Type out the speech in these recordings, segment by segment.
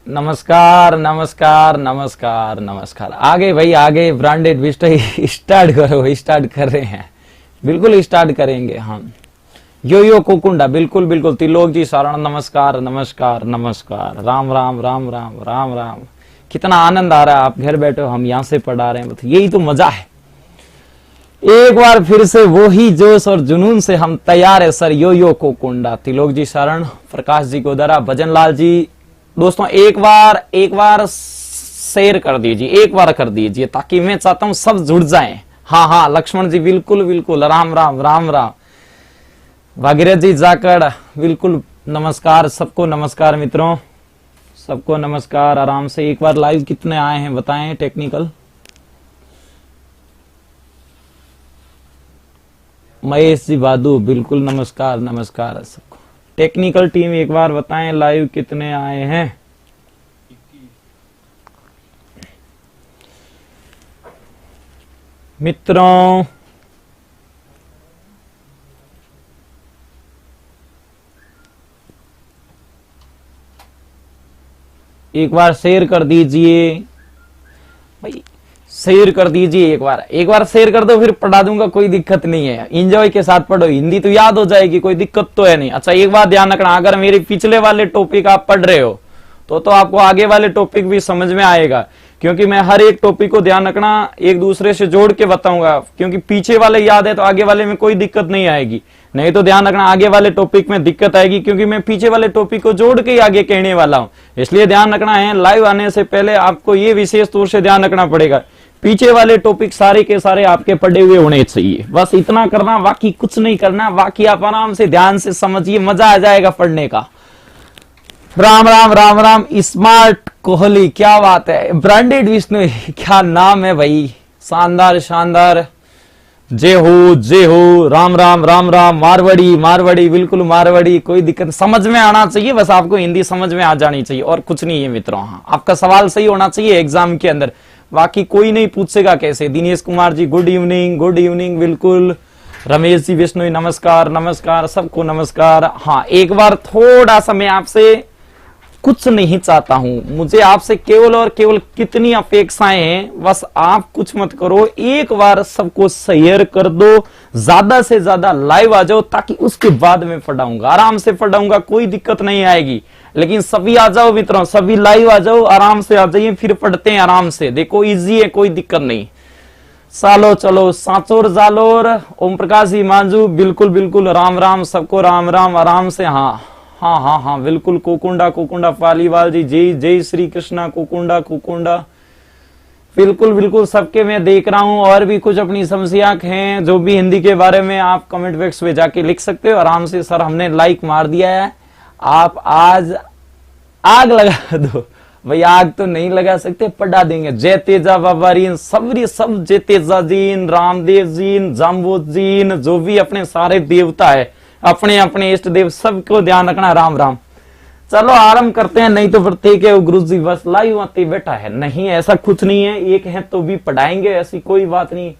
नमस्कार नमस्कार नमस्कार नमस्कार। आगे भाई आगे ब्रांडेड विस्टा स्टार्ट करो। स्टार्ट कर रहे हैं, बिल्कुल स्टार्ट करेंगे हम। यो कोकुंडा, बिल्कुल बिल्कुल। त्रिलोक जी शरण नमस्कार नमस्कार नमस्कार। राम राम राम राम राम राम। कितना आनंद आ रहा है, आप घर बैठे हो, हम यहाँ से पढ़ा रहे हैं, यही तो मजा है। एक बार फिर से वही जोश और जुनून से हम तैयार है सर। यो कोकुंडा, त्रिलोक जी शरण, प्रकाश जी गोदरा, भजन लाल जी। दोस्तों एक बार शेयर कर दीजिए, एक बार कर दीजिए, ताकि मैं चाहता हूं सब जुड़ जाएं। हाँ हाँ लक्ष्मण जी बिल्कुल बिल्कुल। राम राम राम राम। भागीरथ जी जाकर बिल्कुल नमस्कार, सबको नमस्कार मित्रों, सबको नमस्कार। आराम से एक बार लाइव कितने आए हैं बताएं टेक्निकल। महेश जी बादू बिल्कुल नमस्कार नमस्कार सबको। टेक्निकल टीम एक बार बताएं लाइव कितने आए हैं। मित्रों एक बार शेयर कर दीजिए भाई, शेयर कर दीजिए। एक बार शेयर कर दो, फिर पढ़ा दूंगा, कोई दिक्कत नहीं है। एंजॉय के साथ पढ़ो, हिंदी तो याद हो जाएगी, कोई दिक्कत तो है नहीं। अच्छा एक बात ध्यान रखना, अगर मेरे पिछले वाले टॉपिक आप पढ़ रहे हो तो आपको आगे वाले टॉपिक भी समझ में आएगा, क्योंकि मैं हर एक टॉपिक को ध्यान रखना एक दूसरे से जोड़ के बताऊंगा, क्योंकि पीछे वाले याद है तो आगे वाले में कोई दिक्कत नहीं आएगी। नहीं तो ध्यान रखना आगे वाले टॉपिक में दिक्कत आएगी, क्योंकि मैं पीछे वाले टॉपिक को जोड़ के ही आगे कहने वाला हूं। इसलिए ध्यान रखना है, लाइव आने से पहले आपको ये विशेष तौर से ध्यान रखना पड़ेगा, पीछे वाले टॉपिक सारे के सारे आपके पढ़े हुए होने चाहिए। बस इतना करना, बाकी कुछ नहीं करना। बाकी आप आराम से ध्यान से समझिए, मजा आ जाएगा पढ़ने का। राम राम राम राम। स्मार्ट कोहली, क्या बात है। ब्रांडेड विष्णु, क्या नाम है भाई, शानदार शानदार। जय हो। राम राम राम राम। मारवाड़ी बिल्कुल मारवाड़ी, कोई दिक्कत, समझ में आना चाहिए, बस आपको हिंदी समझ में आ जानी चाहिए और कुछ नहीं है मित्रों। हाँ आपका सवाल सही होना चाहिए एग्जाम के अंदर, बाकी कोई नहीं पूछेगा कैसे। दिनेश कुमार जी गुड इवनिंग बिल्कुल। रमेश जी विष्णु नमस्कार नमस्कार, सबको नमस्कार। हाँ एक बार थोड़ा सा मैं आपसे कुछ नहीं चाहता हूं, मुझे आपसे केवल और केवल कितनी अपेक्षाएं हैं, बस आप कुछ मत करो, एक बार सबको शेयर कर दो, ज्यादा से ज्यादा लाइव आ जाओ, ताकि उसके बाद मैं पढ़ाऊंगा, आराम से पढ़ाऊंगा, कोई दिक्कत नहीं आएगी। लेकिन सभी आ जाओ मित्रों, सभी लाइव आ जाओ, आराम से आ जाइए, फिर पढ़ते हैं आराम से। देखो इजी है, कोई दिक्कत नहीं। सालो चलो सांचोर जालोर, ओम प्रकाश जी मांझू बिल्कुल बिल्कुल। राम राम सबको, राम राम आराम से। हाँ बिल्कुल। कोकुंडा पालीवाल जी, जय श्री कृष्णा। कोकुंडा बिल्कुल बिल्कुल सबके मैं देख रहा हूं। और भी कुछ अपनी समस्या हैं जो भी हिंदी के बारे में आप कमेंट बॉक्स में जाके लिख सकते हो आराम से। सर हमने लाइक मार दिया है, आप आज आग लगा दो भाई। आग तो नहीं लगा सकते, पढ़ा देंगे। जय तेजा बाबारीन, सब जय तेजा जीन, रामदेव जीन, जाम्बोज जीन, जो भी अपने सारे देवता है, अपने अपने इष्ट देव, सबको ध्यान रखना। राम राम। चलो आरंभ करते हैं, नहीं तो फिर ठीक है गुरु जी बस लाइव आते बैठा है। नहीं ऐसा कुछ नहीं है, एक है तो भी पढ़ाएंगे, ऐसी कोई बात नहीं।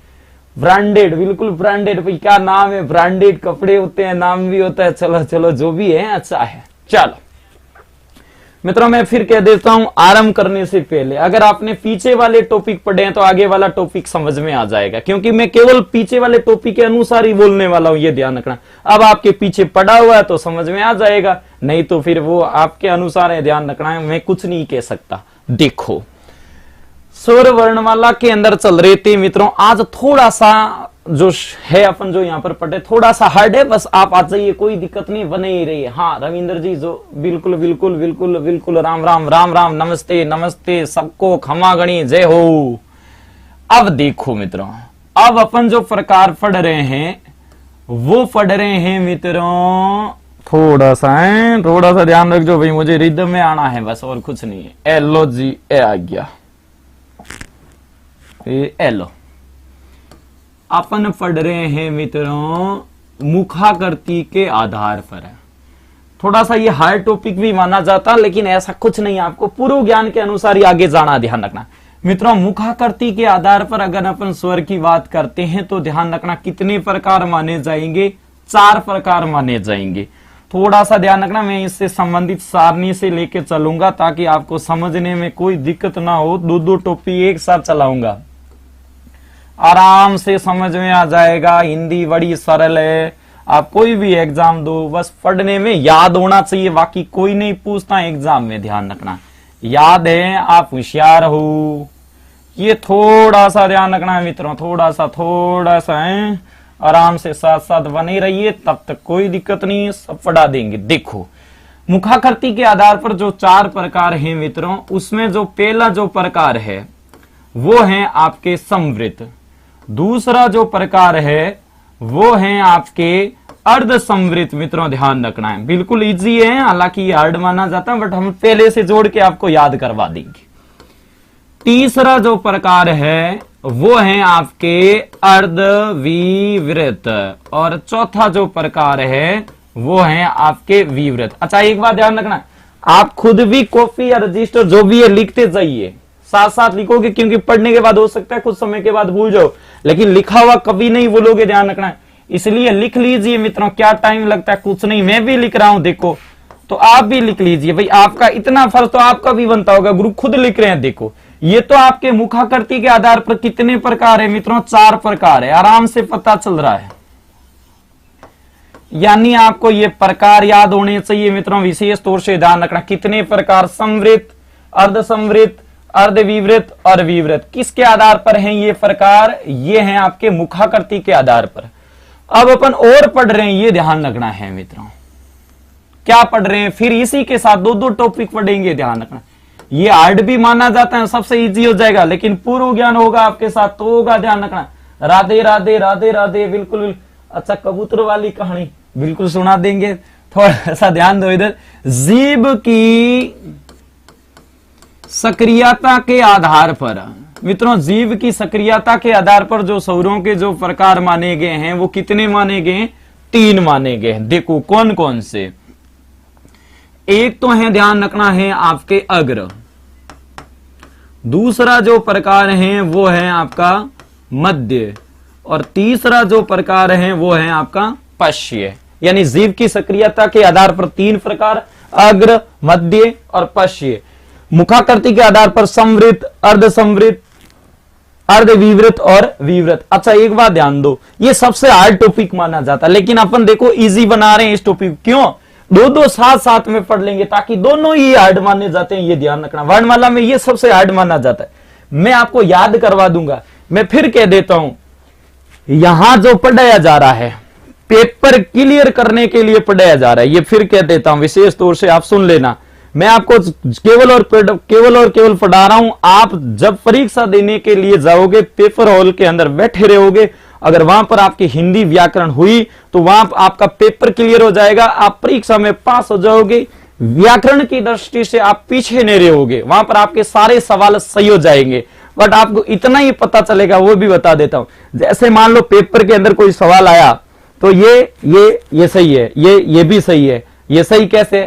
ब्रांडेड बिल्कुल ब्रांडेड, भाई क्या नाम है, ब्रांडेड कपड़े होते हैं, नाम भी होता है। चलो जो भी है अच्छा है। चलो मित्रों मैं फिर कह देता हूं, आरंभ करने से पहले अगर आपने पीछे वाले टॉपिक पढ़े हैं तो आगे वाला टॉपिक समझ में आ जाएगा, क्योंकि मैं केवल पीछे वाले टॉपिक के अनुसार ही बोलने वाला हूं, ये ध्यान रखना। अब आपके पीछे पढ़ा हुआ है तो समझ में आ जाएगा, नहीं तो फिर वो आपके अनुसार है, ध्यान रखना है, मैं कुछ नहीं कह सकता। देखो स्वर वर्णमाला के अंदर चल रहे थे मित्रों, आज थोड़ा सा जो है अपन जो यहाँ पर पढ़े थोड़ा सा हार्ड है, बस आप आ जाइए, कोई दिक्कत नहीं, बने ही रहिए। हाँ रविंद्र जी जो बिल्कुल बिल्कुल बिल्कुल बिल्कुल। राम राम राम राम। नमस्ते सबको, क्षमा गणी, जय हो। अब देखो मित्रों, अब अपन जो प्रकार पढ़ रहे हैं वो पढ़ रहे हैं मित्रों, थोड़ा सा ध्यान रखो भाई, मुझे रिदम में आना है बस, और कुछ नहीं है। एलो जी ए आ गया, एलो। अपन पढ़ रहे हैं मित्रों मुखाकृति के आधार पर। थोड़ा सा ये हार्ड टॉपिक भी माना जाता, लेकिन ऐसा कुछ नहीं, आपको पूर्व ज्ञान के अनुसार ही आगे जाना, ध्यान रखना मित्रों। मुखाकृति के आधार पर अगर अपन स्वर की बात करते हैं तो ध्यान रखना कितने प्रकार माने जाएंगे, 4 प्रकार माने जाएंगे। थोड़ा सा ध्यान रखना, मैं इससे संबंधित सारणी से लेके चलूंगा ताकि आपको समझने में कोई दिक्कत ना हो। दो टॉपिक एक साथ चलाऊंगा, आराम से समझ में आ जाएगा। हिंदी बड़ी सरल है, आप कोई भी एग्जाम दो, बस पढ़ने में याद होना चाहिए, बाकी कोई नहीं पूछता एग्जाम में। ध्यान रखना, याद है, आप होशियार हो, ये थोड़ा सा ध्यान रखना है मित्रों, थोड़ा सा है। आराम से साथ साथ बने रहिए, तब तक कोई दिक्कत नहीं है, सब पढ़ा देंगे। देखो, मुखाकृति के आधार पर जो 4 प्रकार हैं मित्रों, उसमें जो पहला जो प्रकार है वो है आपके संवृत। दूसरा जो प्रकार है वो है आपके अर्ध संवृत। मित्रों ध्यान रखना है, बिल्कुल इजी है, हालांकि हार्ड माना जाता है, बट हम पहले से जोड़ के आपको याद करवा देंगे। तीसरा जो प्रकार है वो है आपके अर्धविवृत, और चौथा जो प्रकार है वो है आपके विवृत। अच्छा, एक बात ध्यान रखना, आप खुद भी कॉपी या रजिस्टर जो भी है लिखते जाइए, साथ साथ लिखोगे, क्योंकि पढ़ने के बाद हो सकता है कुछ समय के बाद भूल जाओ, लेकिन लिखा हुआ कभी नहीं भूलोगे, ध्यान रखना है। इसलिए लिख लीजिए मित्रों, क्या टाइम लगता है, कुछ नहीं, मैं भी लिख रहा हूं, देखो, तो आप भी लिख लीजिए भाई। आपका इतना फर्ज तो आपका भी बनता होगा, गुरु खुद लिख रहे हैं। देखो, ये तो आपके मुखाकृति के आधार पर कितने प्रकार है मित्रों, 4 प्रकार है, आराम से पता चल रहा है। यानी आपको ये प्रकार याद होने चाहिए मित्रों, विशेष तौर से ध्यान रखना। कितने प्रकार, संवृत, अर्ध संवृत, अर्धविवृत और विवृत। किसके आधार पर हैं ये प्रकार, ये हैं आपके मुखाकृति के आधार पर। अब अपन और पढ़ रहे हैं, ये ध्यान रखना है मित्रों, क्या पढ़ रहे हैं, फिर इसी के साथ 2 टॉपिक पढ़ेंगे, ध्यान रखना। ये हार्ड भी माना जाता है, सबसे इजी हो जाएगा, लेकिन पूर्व ज्ञान होगा आपके साथ तो होगा, ध्यान रखना। राधे राधे राधे राधे, बिल्कुल। अच्छा, कबूतर वाली कहानी बिल्कुल सुना देंगे, थोड़ा सा ध्यान दो इधर। जीभ की सक्रियता के आधार पर मित्रों, जीभ की सक्रियता के आधार पर जो स्वरों के जो प्रकार माने गए हैं वो कितने माने गए हैं, 3 माने गए हैं। देखो कौन कौन से, एक तो है, ध्यान रखना है, आपके अग्र। दूसरा जो प्रकार है वो है आपका मध्य, और तीसरा जो प्रकार है वो है आपका पश्य। यानी जीभ की सक्रियता के आधार पर 3 प्रकार, अग्र, मध्य और पश्य। मुखाकृति के आधार पर संवृत, अर्ध संवृत, अर्धविवृत और विवृत। अच्छा, एक बात ध्यान दो, ये सबसे हार्ड टॉपिक माना जाता है, लेकिन अपन देखो इजी बना रहे हैं इस टॉपिक। क्यों, 2 साथ साथ में पढ़ लेंगे ताकि दोनों ही हार्ड माने जाते हैं, ये ध्यान रखना। वर्णमाला में ये सबसे हार्ड माना जाता है, मैं आपको याद करवा दूंगा। मैं फिर कह देता हूं, यहां जो पढ़ाया जा रहा है पेपर क्लियर करने के लिए पढ़ाया जा रहा है, ये फिर कह देता हूं, विशेष तौर से आप सुन लेना। मैं आपको केवल और केवल पढ़ा रहा हूं। आप जब परीक्षा देने के लिए जाओगे, पेपर हॉल के अंदर बैठे रहोगे, अगर वहां पर आपकी हिंदी व्याकरण हुई तो वहां आपका पेपर क्लियर हो जाएगा, आप परीक्षा में पास हो जाओगे। व्याकरण की दृष्टि से आप पीछे नहीं रहोगे, वहां पर आपके सारे सवाल सही हो जाएंगे। बट आपको इतना ही पता चलेगा, वो भी बता देता हूं। जैसे मान लो पेपर के अंदर कोई सवाल आया तो ये सही है, ये भी सही है, ये सही कैसे,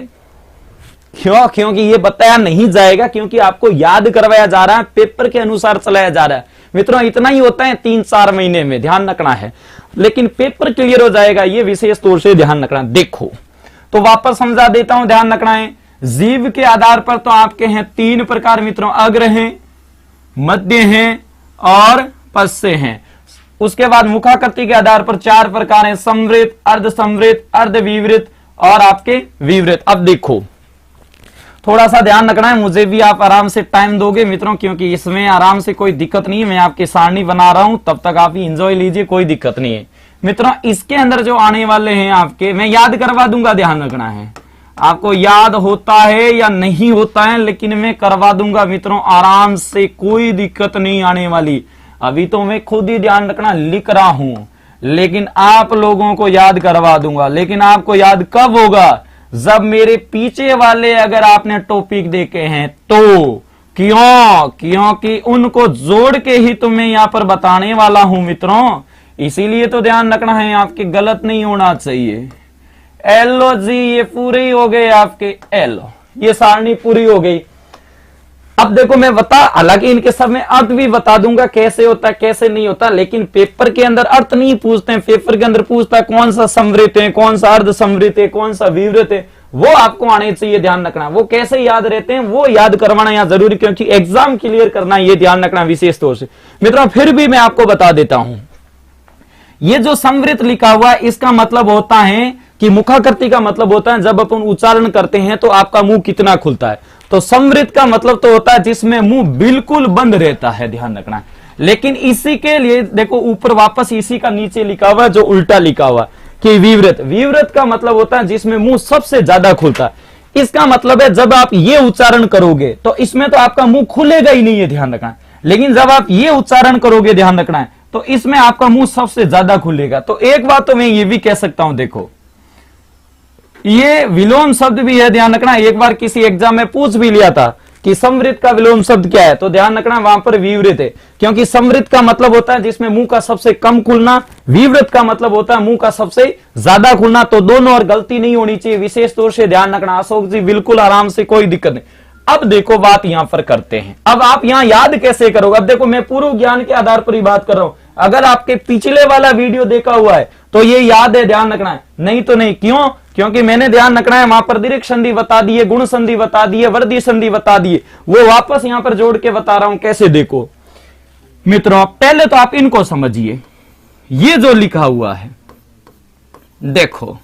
क्यों, क्योंकि ये बताया नहीं जाएगा, क्योंकि आपको याद करवाया जा रहा है, पेपर के अनुसार चलाया जा रहा है। मित्रों इतना ही होता है 3-4 महीने में, ध्यान रखना है, लेकिन पेपर क्लियर हो जाएगा, ये विशेष तौर से ध्यान रखना। देखो तो वापस समझा देता हूं, ध्यान रखना है। जीभ के आधार पर तो आपके हैं 3 प्रकार मित्रों, अग्र हैं, मध्य हैं और पश्य हैं। उसके बाद मुखाकृति के आधार पर 4 प्रकार हैं, संवृत, अर्ध संवृत, अर्धविवृत और आपके विवृत। अब देखो थोड़ा सा ध्यान रखना है, मुझे भी आप आराम से टाइम दोगे मित्रों, क्योंकि इसमें आराम से कोई दिक्कत नहीं है, मैं आपकी सारणी बना रहा हूं, तब तक आप इंजॉय लीजिए, कोई दिक्कत नहीं है मित्रों। इसके अंदर जो आने वाले हैं आपके, मैं याद करवा दूंगा, ध्यान रखना है। आपको याद होता है या नहीं होता है, लेकिन मैं करवा दूंगा मित्रों, आराम से, कोई दिक्कत नहीं आने वाली। अभी तो मैं खुद ही ध्यान रखना लिख रहा हूं, लेकिन आप लोगों को याद करवा दूंगा। लेकिन आपको याद कब होगा, जब मेरे पीछे वाले अगर आपने टॉपिक देखे हैं तो। क्यों, क्योंकि उनको जोड़ के ही तुम्हें यहां पर बताने वाला हूं मित्रों, इसीलिए तो ध्यान रखना है, आपके गलत नहीं होना चाहिए। एलो जी, ये पूरे ही हो गए आपके, एलो, ये सारणी पूरी हो गई। अब देखो मैं हालांकि इनके सब में अर्थ भी बता दूंगा कैसे होता है कैसे नहीं होता, लेकिन पेपर के अंदर अर्थ नहीं पूछते हैं, पेपर के अंदर पूछता है कौन सा समृत है, कौन सा अर्ध समृत है, कौन सा विवृत है, वो आपको आने चाहिए, ध्यान रखना। वो कैसे याद रहते हैं वो याद करवाना यहाँ जरूरी, क्योंकि एग्जाम क्लियर करना ये ध्यान रखना विशेष तौर से। मित्रों फिर भी मैं आपको बता देता हूं, ये जो समृत लिखा हुआ है इसका मतलब होता है कि मुखाकृति का मतलब होता है जब अपन उच्चारण करते हैं तो आपका मुंह कितना खुलता है। तो समृत का मतलब तो होता है जिसमें मुंह बिल्कुल बंद रहता है, ध्यान रखना। लेकिन इसी के लिए देखो ऊपर वापस इसी का नीचे लिखा हुआ जो उल्टा लिखा हुआ कि विवृत, विवृत का मतलब होता है जिसमें मुंह सबसे ज्यादा खुलता है। इसका मतलब है जब आप ये उच्चारण करोगे तो इसमें तो आपका मुंह खुलेगा ही नहीं है, ध्यान रखना। लेकिन जब आप ये उच्चारण करोगे, ध्यान रखना है, तो इसमें आपका मुंह सबसे ज्यादा खुलेगा। तो एक बात तो मैं ये भी कह सकता हूं, देखो ये विलोम शब्द भी है, ध्यान रखना। एक बार किसी एग्जाम में पूछ भी लिया था कि समृत का विलोम शब्द क्या है, तो ध्यान रखना वहां पर विवृत है, क्योंकि समृत का मतलब होता है जिसमें मुंह का सबसे कम खुलना, विवृत का मतलब होता है मुंह का सबसे ज्यादा खुलना। तो दोनों और गलती नहीं होनी चाहिए, विशेष तौर से ध्यान रखना। अशोक जी बिल्कुल आराम से, कोई दिक्कत नहीं। अब देखो बात यहां पर करते हैं, अब आप यहां याद कैसे करोगे। अब देखो मैं पूर्व ज्ञान के आधार पर ही बात कर रहा हूं, अगर आपके पिछले वाला वीडियो देखा हुआ है तो ये याद है, ध्यान रखना है, नहीं तो नहीं। क्यों? क्योंकि मैंने ध्यान रखना है वहां पर दीर्घ संधि बता दिए, गुण संधि बता दिए, वर्धी संधि बता दिए, वो वापस यहां पर जोड़ के बता रहा हूं कैसे। देखो मित्रों पहले तो आप इनको समझिए, ये जो लिखा हुआ है देखो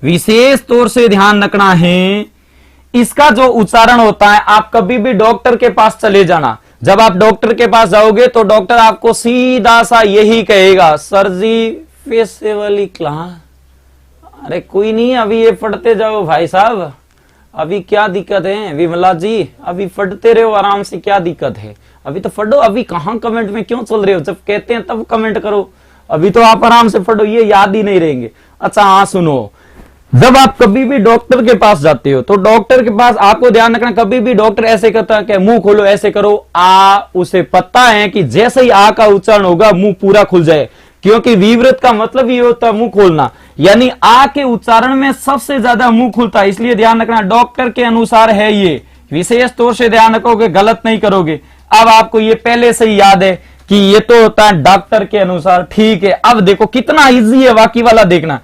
विशेष तौर से ध्यान रखना है, इसका जो उच्चारण होता है, आप कभी भी डॉक्टर के पास चले जाना, जब आप डॉक्टर के पास जाओगे तो डॉक्टर आपको सीधा सा यही कहेगा, सर जी पैसे वाली क्लास, अरे कोई नहीं अभी ये पढ़ते जाओ भाई साहब, अभी क्या दिक्कत है विमला जी, अभी पढ़ते रहो आराम से, क्या दिक्कत है, अभी तो पढ़ो, अभी कहां कमेंट में क्यों चल रहे हो, जब कहते हैं तब कमेंट करो, अभी तो आप आराम से पढ़ो, ये याद ही नहीं रहेंगे। अच्छा हाँ सुनो, जब आप कभी भी डॉक्टर के पास जाते हो तो डॉक्टर के पास आपको ध्यान रखना, कभी भी डॉक्टर ऐसे कहता है कि मुंह खोलो, ऐसे करो, आ, उसे पता है कि जैसे ही आ का उच्चारण होगा मुंह पूरा खुल जाए, क्योंकि विवृत का मतलब ये होता है मुंह खोलना, यानी आ के उच्चारण में सबसे ज्यादा मुंह खुलता है। इसलिए ध्यान रखना डॉक्टर के अनुसार है ये, विशेष तौर से ध्यान रखोगे, गलत नहीं करोगे। अब आपको ये पहले से ही याद है कि ये तो होता है डॉक्टर के अनुसार, ठीक है। अब देखो कितना इजी है, बाकी वाला देखना,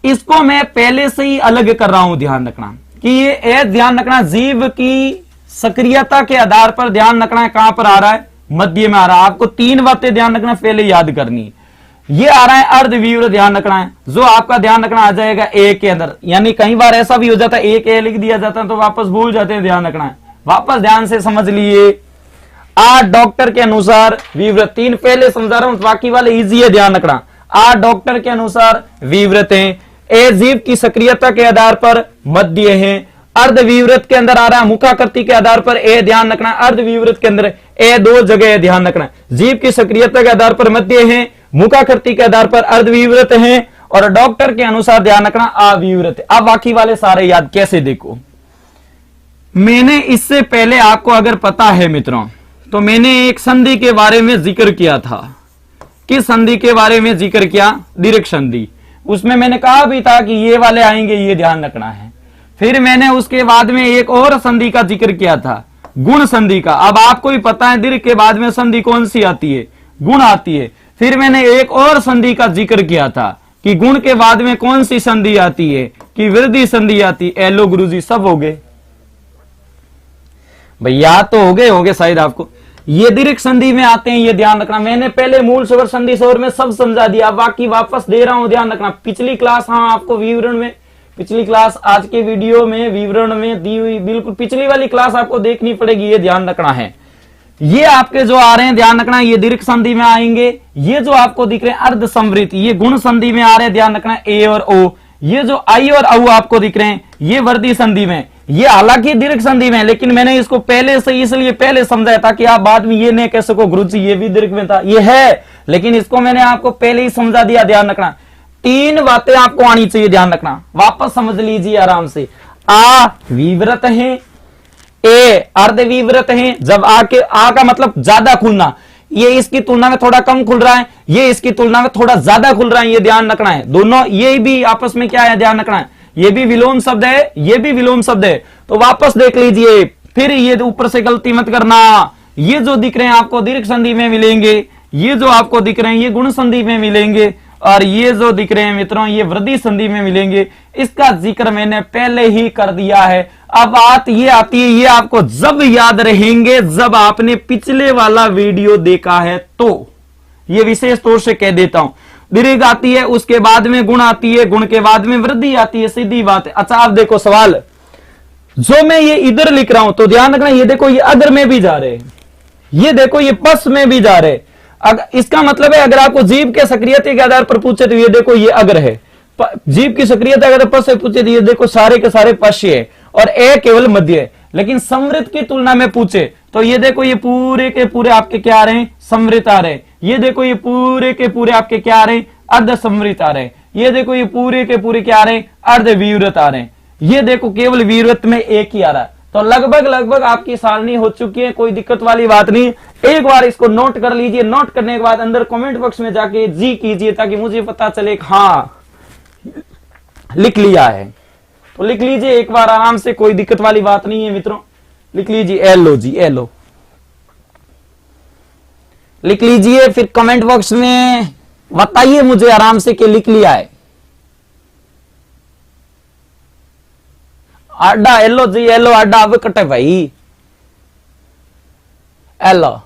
इसको मैं पहले से ही अलग कर रहा हूं, ध्यान रखना कि ये ध्यान रखना जीभ की सक्रियता के आधार पर ध्यान रखना है कहां पर आ रहा है, मध्य में आ रहा है। आपको तीन बातें ध्यान रखना पहले याद करनी है। ये आ रहा है अर्धविवृत, ध्यान रखना है, जो आपका ध्यान रखना आ जाएगा ए के अंदर, यानी कई बार ऐसा भी हो जाता है एक ए लिख दिया जाता है तो वापस भूल जाते हैं, ध्यान रखना है, वापस ध्यान से समझ लिए। आ डॉक्टर के अनुसार विवृत, तीन पहले समझा रहा हूं, बाकी वाले इजी है, ध्यान रखना। आ डॉक्टर के अनुसार विवृत है, ए जीव की सक्रियता के आधार पर मध्य है, अर्धविवृत के अंदर आ रहा है मुखाकृति के आधार पर ए, ध्यान रखना अर्धविवृत के अंदर ए दो जगह है, ध्यान रखना जीव की सक्रियता के आधार पर मध्य है, मुखाकृति के आधार पर अर्धविवृत है, और डॉक्टर के अनुसार ध्यान रखना अविवृत है। अब बाकी वाले सारे याद कैसे, देखो मैंने इससे पहले आपको अगर पता है मित्रों तो मैंने एक संधि के बारे में जिक्र किया था। किस संधि के बारे में जिक्र किया? दीर्घ संधि। उसमें मैंने कहा भी था कि ये वाले आएंगे, ये ध्यान रखना है। फिर मैंने उसके बाद में एक और संधि का जिक्र किया था, गुण संधि का। अब आपको ही पता है दीर्घ के बाद में संधि कौन सी आती है? गुण आती है। फिर मैंने एक और संधि का जिक्र किया था कि गुण के बाद में कौन सी संधि आती है, कि वृद्धि संधि आती है। लो गुरुजी सब हो गए भैया, तो हो गए शायद आपको। ये दीर्घ संधि में आते हैं, ये ध्यान रखना। मैंने पहले मूल स्वर संधि स्वर में सब समझा दिया, बाकी वापस दे रहा हूं, ध्यान रखना। पिछली क्लास, हाँ आपको विवरण में, पिछली क्लास आज के वीडियो में विवरण में दी हुई, बिल्कुल पिछली वाली क्लास आपको देखनी पड़ेगी, ये ध्यान रखना है। ये आपके जो आ रहे हैं ध्यान रखना, ये दीर्घ संधि में आएंगे। ये जो आपको दिख रहे हैं अर्ध समृद्ध, ये गुण संधि में आ रहे हैं, ध्यान रखना ए और ओ। ये जो आई और औ आपको दिख रहे हैं, ये वृद्धि संधि में। ये हालांकि दीर्घ संधि में, लेकिन मैंने इसको पहले से इसलिए पहले समझाया ताकि आप बाद में ये नहीं कह सको गुरुजी ये भी दीर्घ में था, ये है, लेकिन इसको मैंने आपको पहले ही समझा दिया। ध्यान रखना, तीन बातें आपको आनी चाहिए, ध्यान रखना, वापस समझ लीजिए आराम से। आ विवृत है, ए अर्धविवृत है। जब आ का मतलब ज्यादा खुलना, ये इसकी तुलना में थोड़ा कम खुल रहा है, ये इसकी तुलना में थोड़ा ज्यादा खुल रहा है, ये ध्यान रखना है। दोनों ये भी आपस में क्या है, ध्यान रखना है। ये भी विलोम शब्द है, ये भी विलोम शब्द है। तो वापस देख लीजिए, फिर ये ऊपर से गलती मत करना, ये जो दिख रहे हैं आपको दीर्घ संधि में मिलेंगे, ये जो आपको दिख रहे हैं ये गुण संधि में मिलेंगे, और ये जो दिख रहे हैं मित्रों ये वृद्धि संधि में मिलेंगे। इसका जिक्र मैंने पहले ही कर दिया है। अब बात ये आती है, ये आपको जब याद रहेंगे जब आपने पिछले वाला वीडियो देखा है, तो ये विशेष तौर से कह देता हूं। दीर्घ आती है, उसके बाद में गुण आती है, गुण के बाद में वृद्धि आती है, सीधी बात है। अच्छा आप देखो सवाल, जो मैं ये इधर लिख रहा हूं तो ध्यान रखना, ये देखो ये अगर में भी जा रहे, ये देखो ये पस में भी जा रहे। इसका मतलब है अगर आपको जीभ के सक्रियता के आधार पर पूछे तो ये देखो ये अगर है, जीभ की सक्रियता अगर पस से पूछे तो ये देखो सारे के सारे पश्य है और ए केवल मध्य है। लेकिन समृद्ध की तुलना में पूछे तो ये देखो ये पूरे के पूरे आपके क्या आ रहे हैं, समृद्ध आ रहे हैं। ये देखो ये पूरे के पूरे आपके क्या आ रहे हैं, अर्ध समृद्ध आ रहे हैं। ये देखो ये पूरे के पूरे क्या आ रहे हैं, अर्ध विवृत आ रहे हैं। ये देखो केवल विवृत में एक ही आ रहा है। तो लगभग आपकी सारणी हो चुकी है, कोई दिक्कत वाली बात नहीं। एक बार इसको नोट कर लीजिए, नोट करने के बाद अंदर कमेंट बॉक्स में जाके जी कीजिए ताकि मुझे पता चले हाँ लिख लिया है। तो लिख लीजिए एक बार आराम से, कोई दिक्कत वाली बात नहीं है मित्रों। लिख लीजिए एलो जी, एलो लिख लीजिए, फिर कमेंट बॉक्स में बताइए मुझे आराम से कि लिख लिया है। आडा एलो जी, एलो आडा अब कटे भाई, एलो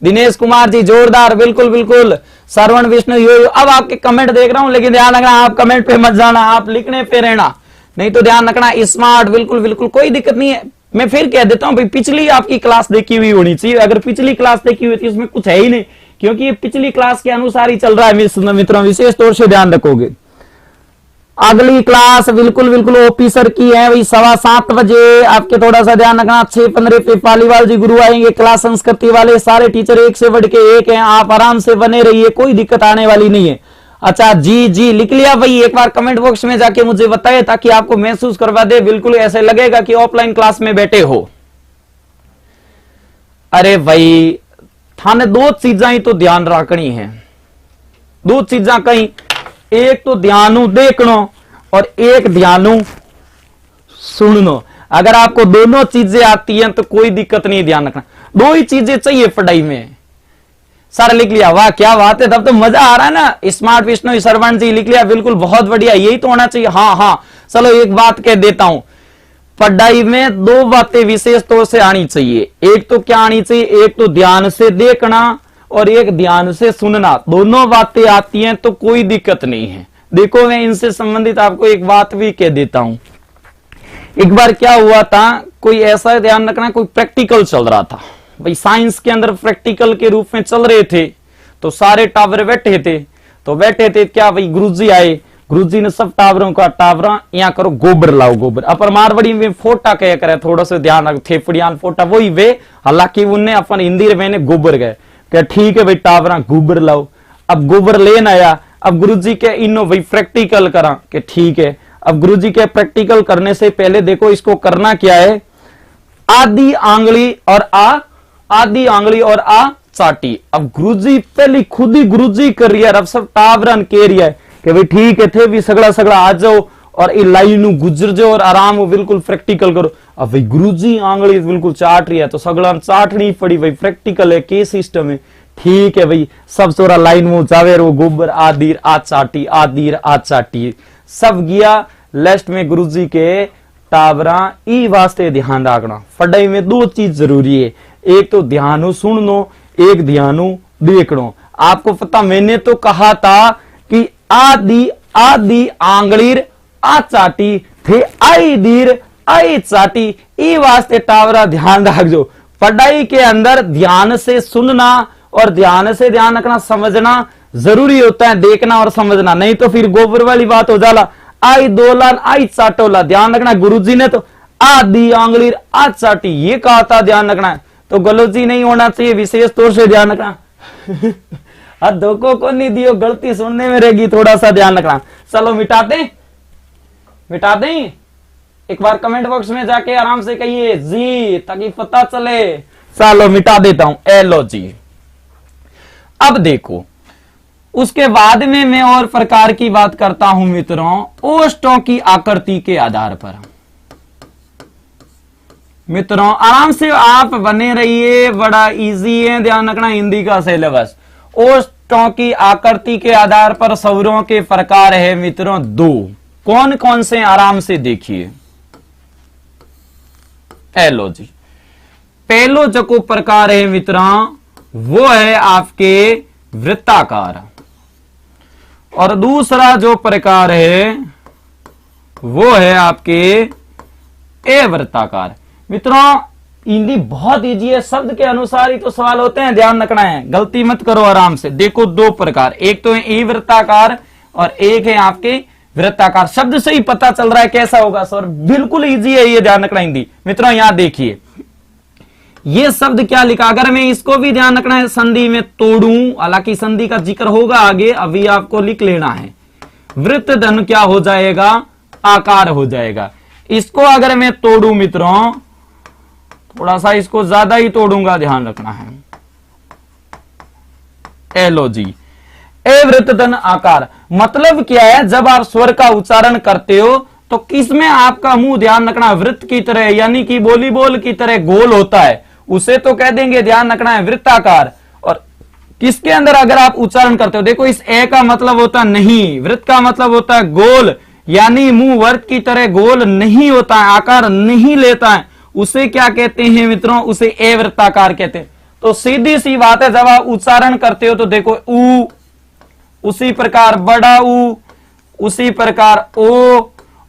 दिनेश कुमार जी जोरदार, बिल्कुल बिल्कुल। श्रवण विष्णु यो, अब आपके कमेंट देख रहा हूं, लेकिन ध्यान रखना आप कमेंट पे मत जाना, आप लिखने पे रहना, नहीं तो ध्यान रखना स्मार्ट, बिल्कुल बिल्कुल कोई दिक्कत नहीं है। मैं फिर कह देता हूं भाई पिछली आपकी क्लास देखी हुई होनी चाहिए, अगर पिछली क्लास देखी हुई थी उसमें कुछ है ही नहीं, क्योंकि ये पिछली क्लास के अनुसार ही चल रहा है मित्रों, विशेष तौर से ध्यान रखोगे। अगली क्लास बिल्कुल बिल्कुल ऑफिसर की है वही 7:15 बजे, आपके थोड़ा सा ध्यान रखना। 6:15 पे पालीवाल जी गुरु आएंगे, क्लास संस्कृति वाले, सारे टीचर एक से बढ़ के एक हैं, आप आराम से बने रहिए, कोई दिक्कत आने वाली नहीं है। अच्छा जी जी लिख लिया भाई, एक बार कमेंट बॉक्स में जाके मुझे बताए ताकि आपको महसूस करवा दे, बिल्कुल ऐसे लगेगा कि ऑफलाइन क्लास में बैठे हो। अरे भाई थाने दो चीजा ही तो ध्यान रखनी है, दो चीजा कहीं, एक तो ध्यानु देखनो और एक ध्यानु सुननो। अगर आपको दोनों चीजें आती हैं तो कोई दिक्कत नहीं, ध्यान रखना दो ही चीजें चाहिए पढ़ाई में। सारा लिख लिया, वाह क्या बात है, तब तो मजा आ रहा है ना। स्मार्ट विष्णु सरवण जी लिख लिया, बिल्कुल बहुत बढ़िया, यही तो होना चाहिए। हाँ हाँ चलो एक बात कह देता हूं, पढ़ाई में दो बातें विशेष तौर से आनी चाहिए। एक तो क्या आनी चाहिए, एक तो ध्यान से देखना और एक ध्यान से सुनना, दोनों बातें आती हैं तो कोई दिक्कत नहीं है। देखो मैं इनसे संबंधित आपको एक बात भी कह देता हूं। एक बार क्या हुआ था, कोई ऐसा ध्यान रखना, कोई प्रैक्टिकल चल रहा था भाई, साइंस के अंदर प्रैक्टिकल के रूप में चल रहे थे, तो सारे टावर बैठे थे, तो बैठे थे क्या भाई, गुरुजी आए, गुरुजी ने सब टावरों का टावरा यहाँ करो गोबर लाओ, गोबर अपर मारवाड़ी में फोटा कह करे, थोड़ा सा ध्यान रख, थेपड़ियान फोटा वही वे, हालांकि उनने अपन हिंदी में गोबर गए, क्या ठीक है भाई टावरा गोबर लाओ। अब गोबर लेन आया, अब गुरुजी के इनो भाई प्रैक्टिकल करा कि ठीक है। अब गुरुजी के प्रैक्टिकल करने से पहले देखो इसको करना क्या है, आधी आंगली और आधी आंगली और चाटी। अब गुरुजी पहले खुद ही गुरुजी कर रही है, अब सब टावरन कह रही है कि भाई ठीक है थे भी सगड़ा सगड़ा आ जाओ और ये लाइन गुजर जाओ और आराम हो बिल्कुल प्रैक्टिकल करो। अब भाई गुरुजी आंगली बिल्कुल चाट रही है तो सगड़ा चाटनी पड़ी भाई, प्रैक्टिकल है के सिस्टम है, ठीक है भाई सब सोरा लाइन में जावे रो गोबर आदीर आ चाटी आदीर आ चाटी सब गया। लास्ट में गुरुजी के टावरा ई वास्ते ध्यान रखना, पढ़ाई में दो चीज जरूरी है, एक तो ध्यानु सुननो, एक ध्यानु देखनो। आपको पता मैंने तो कहा था कि आदि आदि आंगलीर आ चाटी थे आई दीर आई चाटी, ई वास्ते टावरा ध्यान रखो। पढ़ाई के अंदर ध्यान से सुनना और ध्यान से ध्यान रखना समझना जरूरी होता है, देखना और समझना, नहीं तो फिर गोबर वाली बात हो जाला, आई दोलान आई चाटोला। ध्यान रखना गुरुजी ने तो आदि आंगलीर आ चाटी ये कहा था, ध्यान रखना, तो गलती नहीं होना चाहिए, विशेष तौर से ध्यान रखना। धोखो को नहीं दियो, गलती सुनने में रहेगी, थोड़ा सा ध्यान रखना। चलो मिटा दें, मिटा दें, एक बार कमेंट बॉक्स में जाके आराम से कहिए जी ताकि पता चले। चलो मिटा देता हूं, एलो जी। अब देखो उसके बाद में मैं और प्रकार की बात करता हूं मित्रों, ओष्ठों की आकृति के आधार पर। मित्रों आराम से आप बने रहिए, बड़ा इजी है, ध्यान रखना हिंदी का सिलेबस। ओष्ठों की आकृति के आधार पर स्वरों के प्रकार है मित्रों 2। कौन कौन से, आराम से देखिए। एलो जी, पहलो जो प्रकार है मित्रों वो है आपके वृत्ताकार, और दूसरा जो प्रकार है वो है आपके अवृत्ताकार। मित्रों हिंदी बहुत इजी है, शब्द के अनुसार ही तो सवाल होते हैं, ध्यान रखना है, गलती मत करो। आराम से देखो 2 प्रकार, एक तो है अवृत्ताकार और एक है आपके वृत्ताकार। शब्द से ही पता चल रहा है कैसा होगा सर, बिल्कुल इजी है ये, ध्यान रखना हिंदी। मित्रों यहां देखिए ये शब्द क्या लिखा, अगर मैं इसको भी ध्यान रखना है संधि में तोड़ूं, हालांकि संधि का जिक्र होगा आगे, अभी आपको लिख लेना है। वृत्त धन क्या हो जाएगा, आकार हो जाएगा। इसको अगर मैं तोड़ूं मित्रों, थोड़ा सा इसको ज्यादा ही तोड़ूंगा, ध्यान रखना है। एलो जी, अवृत्त धन आकार मतलब क्या है, जब आप स्वर का उच्चारण करते हो तो किसमें आपका मुंह, ध्यान रखना, वृत्त की तरह यानी कि वॉलीबॉल की तरह गोल होता है, उसे तो कह देंगे, ध्यान रखना है, वृत्ताकार। और किसके अंदर अगर आप उच्चारण करते हो, देखो इस ए का मतलब होता है नहीं, वृत्त का मतलब होता है गोल, यानी मुंह वर्त की तरह गोल नहीं होता है, आकार नहीं लेता है, उसे क्या कहते हैं मित्रों, उसे अवृत्ताकार कहते हैं। तो सीधी सी बात है, जब आप उच्चारण करते हो तो देखो ऊ, उसी प्रकार बड़ा ऊ, उसी प्रकार ओ,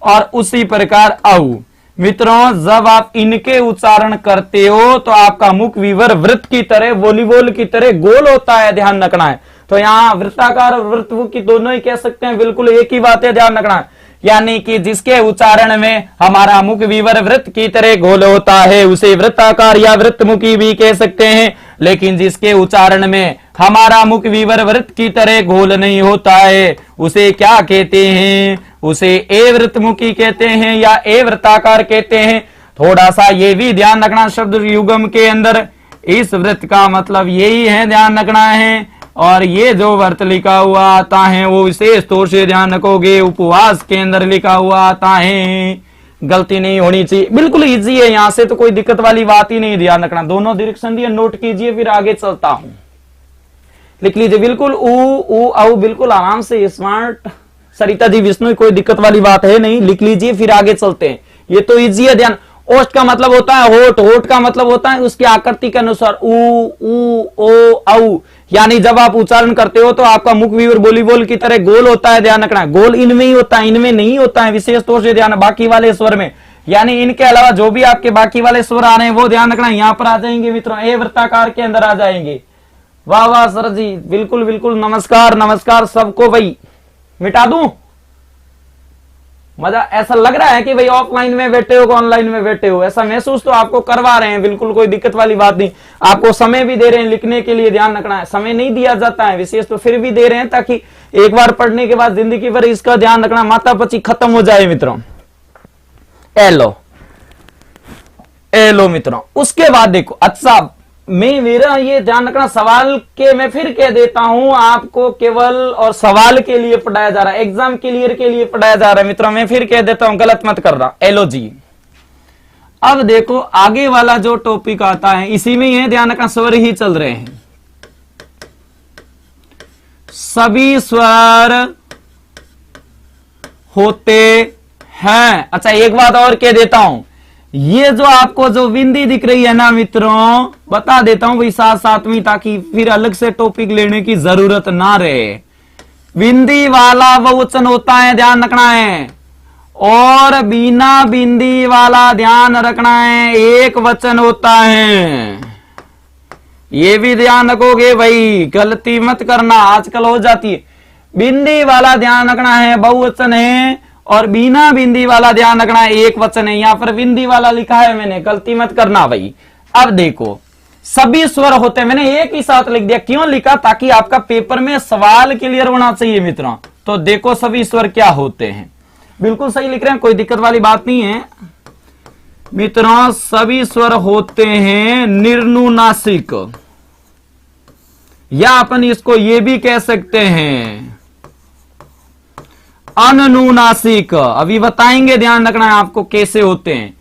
और उसी प्रकार औ। मित्रों जब आप इनके उच्चारण करते हो तो आपका मुख विवर वृत्त की तरह, वॉलीबॉल की तरह गोल होता है, ध्यान रखना है। तो यहाँ वृत्ताकार और वृत्तमुखी दोनों ही कह सकते हैं, बिल्कुल एक ही बात है, ध्यान रखना है। यानी कि जिसके उच्चारण में हमारा मुख विवर वृत्त की तरह गोल होता है उसे वृत्ताकार या वृत्तमुखी भी कह सकते हैं, लेकिन जिसके उच्चारण में हमारा मुख विवर वृत्त की तरह गोल नहीं होता है उसे क्या कहते हैं, उसे अवृत्तमुखी कहते हैं या अवृत्ताकार कहते हैं। थोड़ा सा ये भी ध्यान रखना, शब्द युगम के अंदर इस वृत्त का मतलब यही है, ध्यान रखना है। और ये जो वर्त लिखा हुआ आता है वो विशेष तौर से ध्यान रखोगे, उपवास के अंदर लिखा हुआ आता है, गलती नहीं होनी चाहिए, बिल्कुल इजी है, यहां से तो कोई दिक्कत वाली बात ही नहीं, ध्यान रखना। दोनों दीर्घ संधि नोट कीजिए, फिर आगे चलता हूं, लिख लीजिए बिल्कुल ऊ औ, बिल्कुल आराम से, स्मार्ट सरिता जी विष्णु, कोई दिक्कत वाली बात है नहीं, लिख लीजिए फिर आगे चलते हैं, ये तो इजी है। ध्यान, ओष्ठ का मतलब होता है होठ, होठ का मतलब होता है उसकी आकृति के अनुसार ऊ ओ औ, यानी जब आप उच्चारण करते हो तो आपका मुख विवर वॉलीबॉल की तरह गोल होता है, ध्यान रखना, गोल इनमें ही होता है, इनमें नहीं होता है, विशेष तौर से ध्यान, बाकी वाले स्वर में, यानी इनके अलावा जो भी आपके बाकी वाले स्वर आ रहे हैं वो ध्यान रखना यहां पर आ जाएंगे मित्रों, अवृत्ताकार के अंदर आ जाएंगे। वाह वाह सर जी, बिल्कुल बिल्कुल, नमस्कार नमस्कार सबको। भाई मिटा दूं, मजा ऐसा लग रहा है कि भाई ऑफलाइन में बैठे हो, ऑनलाइन में बैठे हो, ऐसा महसूस तो आपको करवा रहे हैं, बिल्कुल कोई दिक्कत वाली बात नहीं। आपको समय भी दे रहे हैं लिखने के लिए, ध्यान रखना है, समय नहीं दिया जाता है विशेष, तो फिर भी दे रहे हैं ताकि एक बार पढ़ने के बाद जिंदगी भर इसका ध्यान रखना, मातापची खत्म हो जाए मित्रों। एलो एलो मित्रों, उसके बाद देखो, अच्छा मैं मेरा ये ध्यान रखना, सवाल के मैं फिर कह देता हूं आपको, केवल और सवाल के लिए पढ़ाया जा रहा है, एग्जाम क्लियर के लिए पढ़ाया जा रहा है मित्रों, मैं फिर कह देता हूं, गलत मत कर रहा। एलो जी, अब देखो आगे वाला जो टॉपिक आता है इसी में ही है, ध्यान रखना, स्वर ही चल रहे हैं, सभी स्वर होते हैं। अच्छा एक बात और कह देता हूं, ये जो आपको जो बिंदी दिख रही है ना मित्रों, बता देता हूं भाई साथ साथ में, ताकि फिर अलग से टॉपिक लेने की जरूरत ना रहे। बिंदी वाला बहुवचन होता है, ध्यान रखना है, और बिना बिंदी वाला ध्यान रखना है एक वचन होता है, ये भी ध्यान रखोगे भाई, गलती मत करना, आजकल हो जाती है। बिंदी वाला ध्यान रखना है बहुवचन है, और बिना बिंदी वाला ध्यान रखना है एक वचन है। यहां पर बिंदी वाला लिखा है मैंने, गलती मत करना भाई। अब देखो सभी स्वर होते हैं, मैंने एक ही साथ लिख दिया, क्यों लिखा, ताकि आपका पेपर में सवाल क्लियर होना चाहिए मित्रों। तो देखो सभी स्वर क्या होते हैं, बिल्कुल सही लिख रहे हैं, कोई दिक्कत वाली बात नहीं है मित्रों। सभी स्वर होते हैं निर्नुनासिक, या अपन इसको ये भी कह सकते हैं अनुनासिक, अभी बताएंगे, ध्यान रखना है आपको कैसे होते हैं।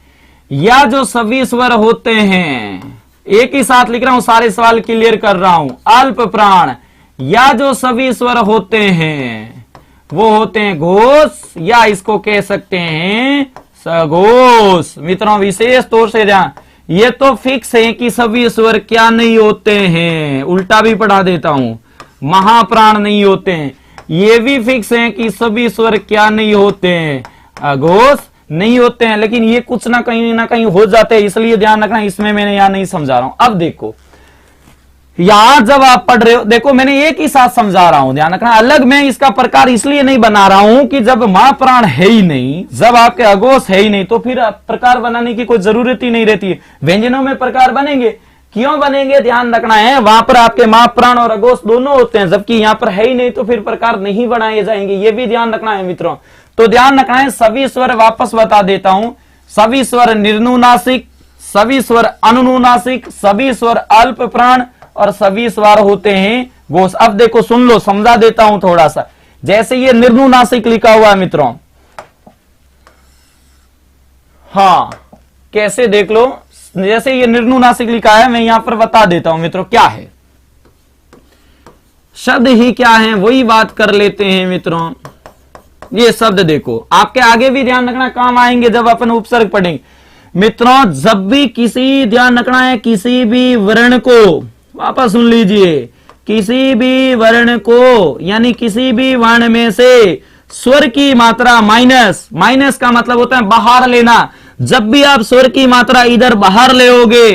या जो सभी स्वर होते हैं, एक ही साथ लिख रहा हूं, सारे सवाल क्लियर कर रहा हूं। अल्प प्राण या जो सभी स्वर होते हैं वो होते हैं घोष, या इसको कह सकते हैं सघोष। मित्रों विशेष तौर से ध्यान, ये तो फिक्स है कि सभी स्वर क्या नहीं होते हैं, उल्टा भी पढ़ा देता हूं, महाप्राण नहीं होते हैं। ये भी फिक्स है कि सभी स्वर क्या नहीं होते हैं, अघोष नहीं होते हैं, लेकिन ये कुछ ना कहीं हो जाते हैं, इसलिए ध्यान रखना, इसमें मैंने यहां नहीं समझा रहा हूं। अब देखो यहां जब आप पढ़ रहे हो, देखो मैंने एक ही साथ समझा रहा हूं, ध्यान रखना, अलग मैं इसका प्रकार इसलिए नहीं बना रहा हूं कि जब महाप्राण है ही नहीं, जब आपके अघोष है ही नहीं, तो फिर प्रकार बनाने की कोई जरूरत ही नहीं रहती है। व्यंजनों में प्रकार बनेंगे, क्यों बनेंगे, ध्यान रखना है, वहां पर आपके महाप्राण और अघोष दोनों होते हैं, जबकि यहां पर है ही नहीं, तो फिर प्रकार नहीं बनाए जाएंगे, ये भी ध्यान रखना है मित्रों। तो ध्यान रखना है, सभी स्वर वापस बता देता हूं, सभी स्वर निर्नुनासिक, सभी स्वर अनुनुनासिक, सभी स्वर अल्प प्राण और सभी स्वर होते हैं घोष। अब देखो सुन लो, समझा देता हूं थोड़ा सा। जैसे ये निर्नुनासिक लिखा हुआ है मित्रों, हाँ कैसे देख लो, जैसे ये निर्नुनासिक लिखा है, मैं यहां पर बता देता हूं मित्रों क्या है, शब्द ही क्या है वही बात कर लेते हैं मित्रों। ये शब्द देखो, आपके आगे भी ध्यान रखना काम आएंगे जब अपन उपसर्ग पढ़ेंगे मित्रों। जब भी किसी, ध्यान रखना है, किसी भी वर्ण को, वापस सुन लीजिए, किसी भी वर्ण को यानी किसी भी वर्ण में से स्वर की मात्रा माइनस, माइनस का मतलब होता है बाहर लेना, जब भी आप स्वर की मात्रा इधर बाहर लेओगे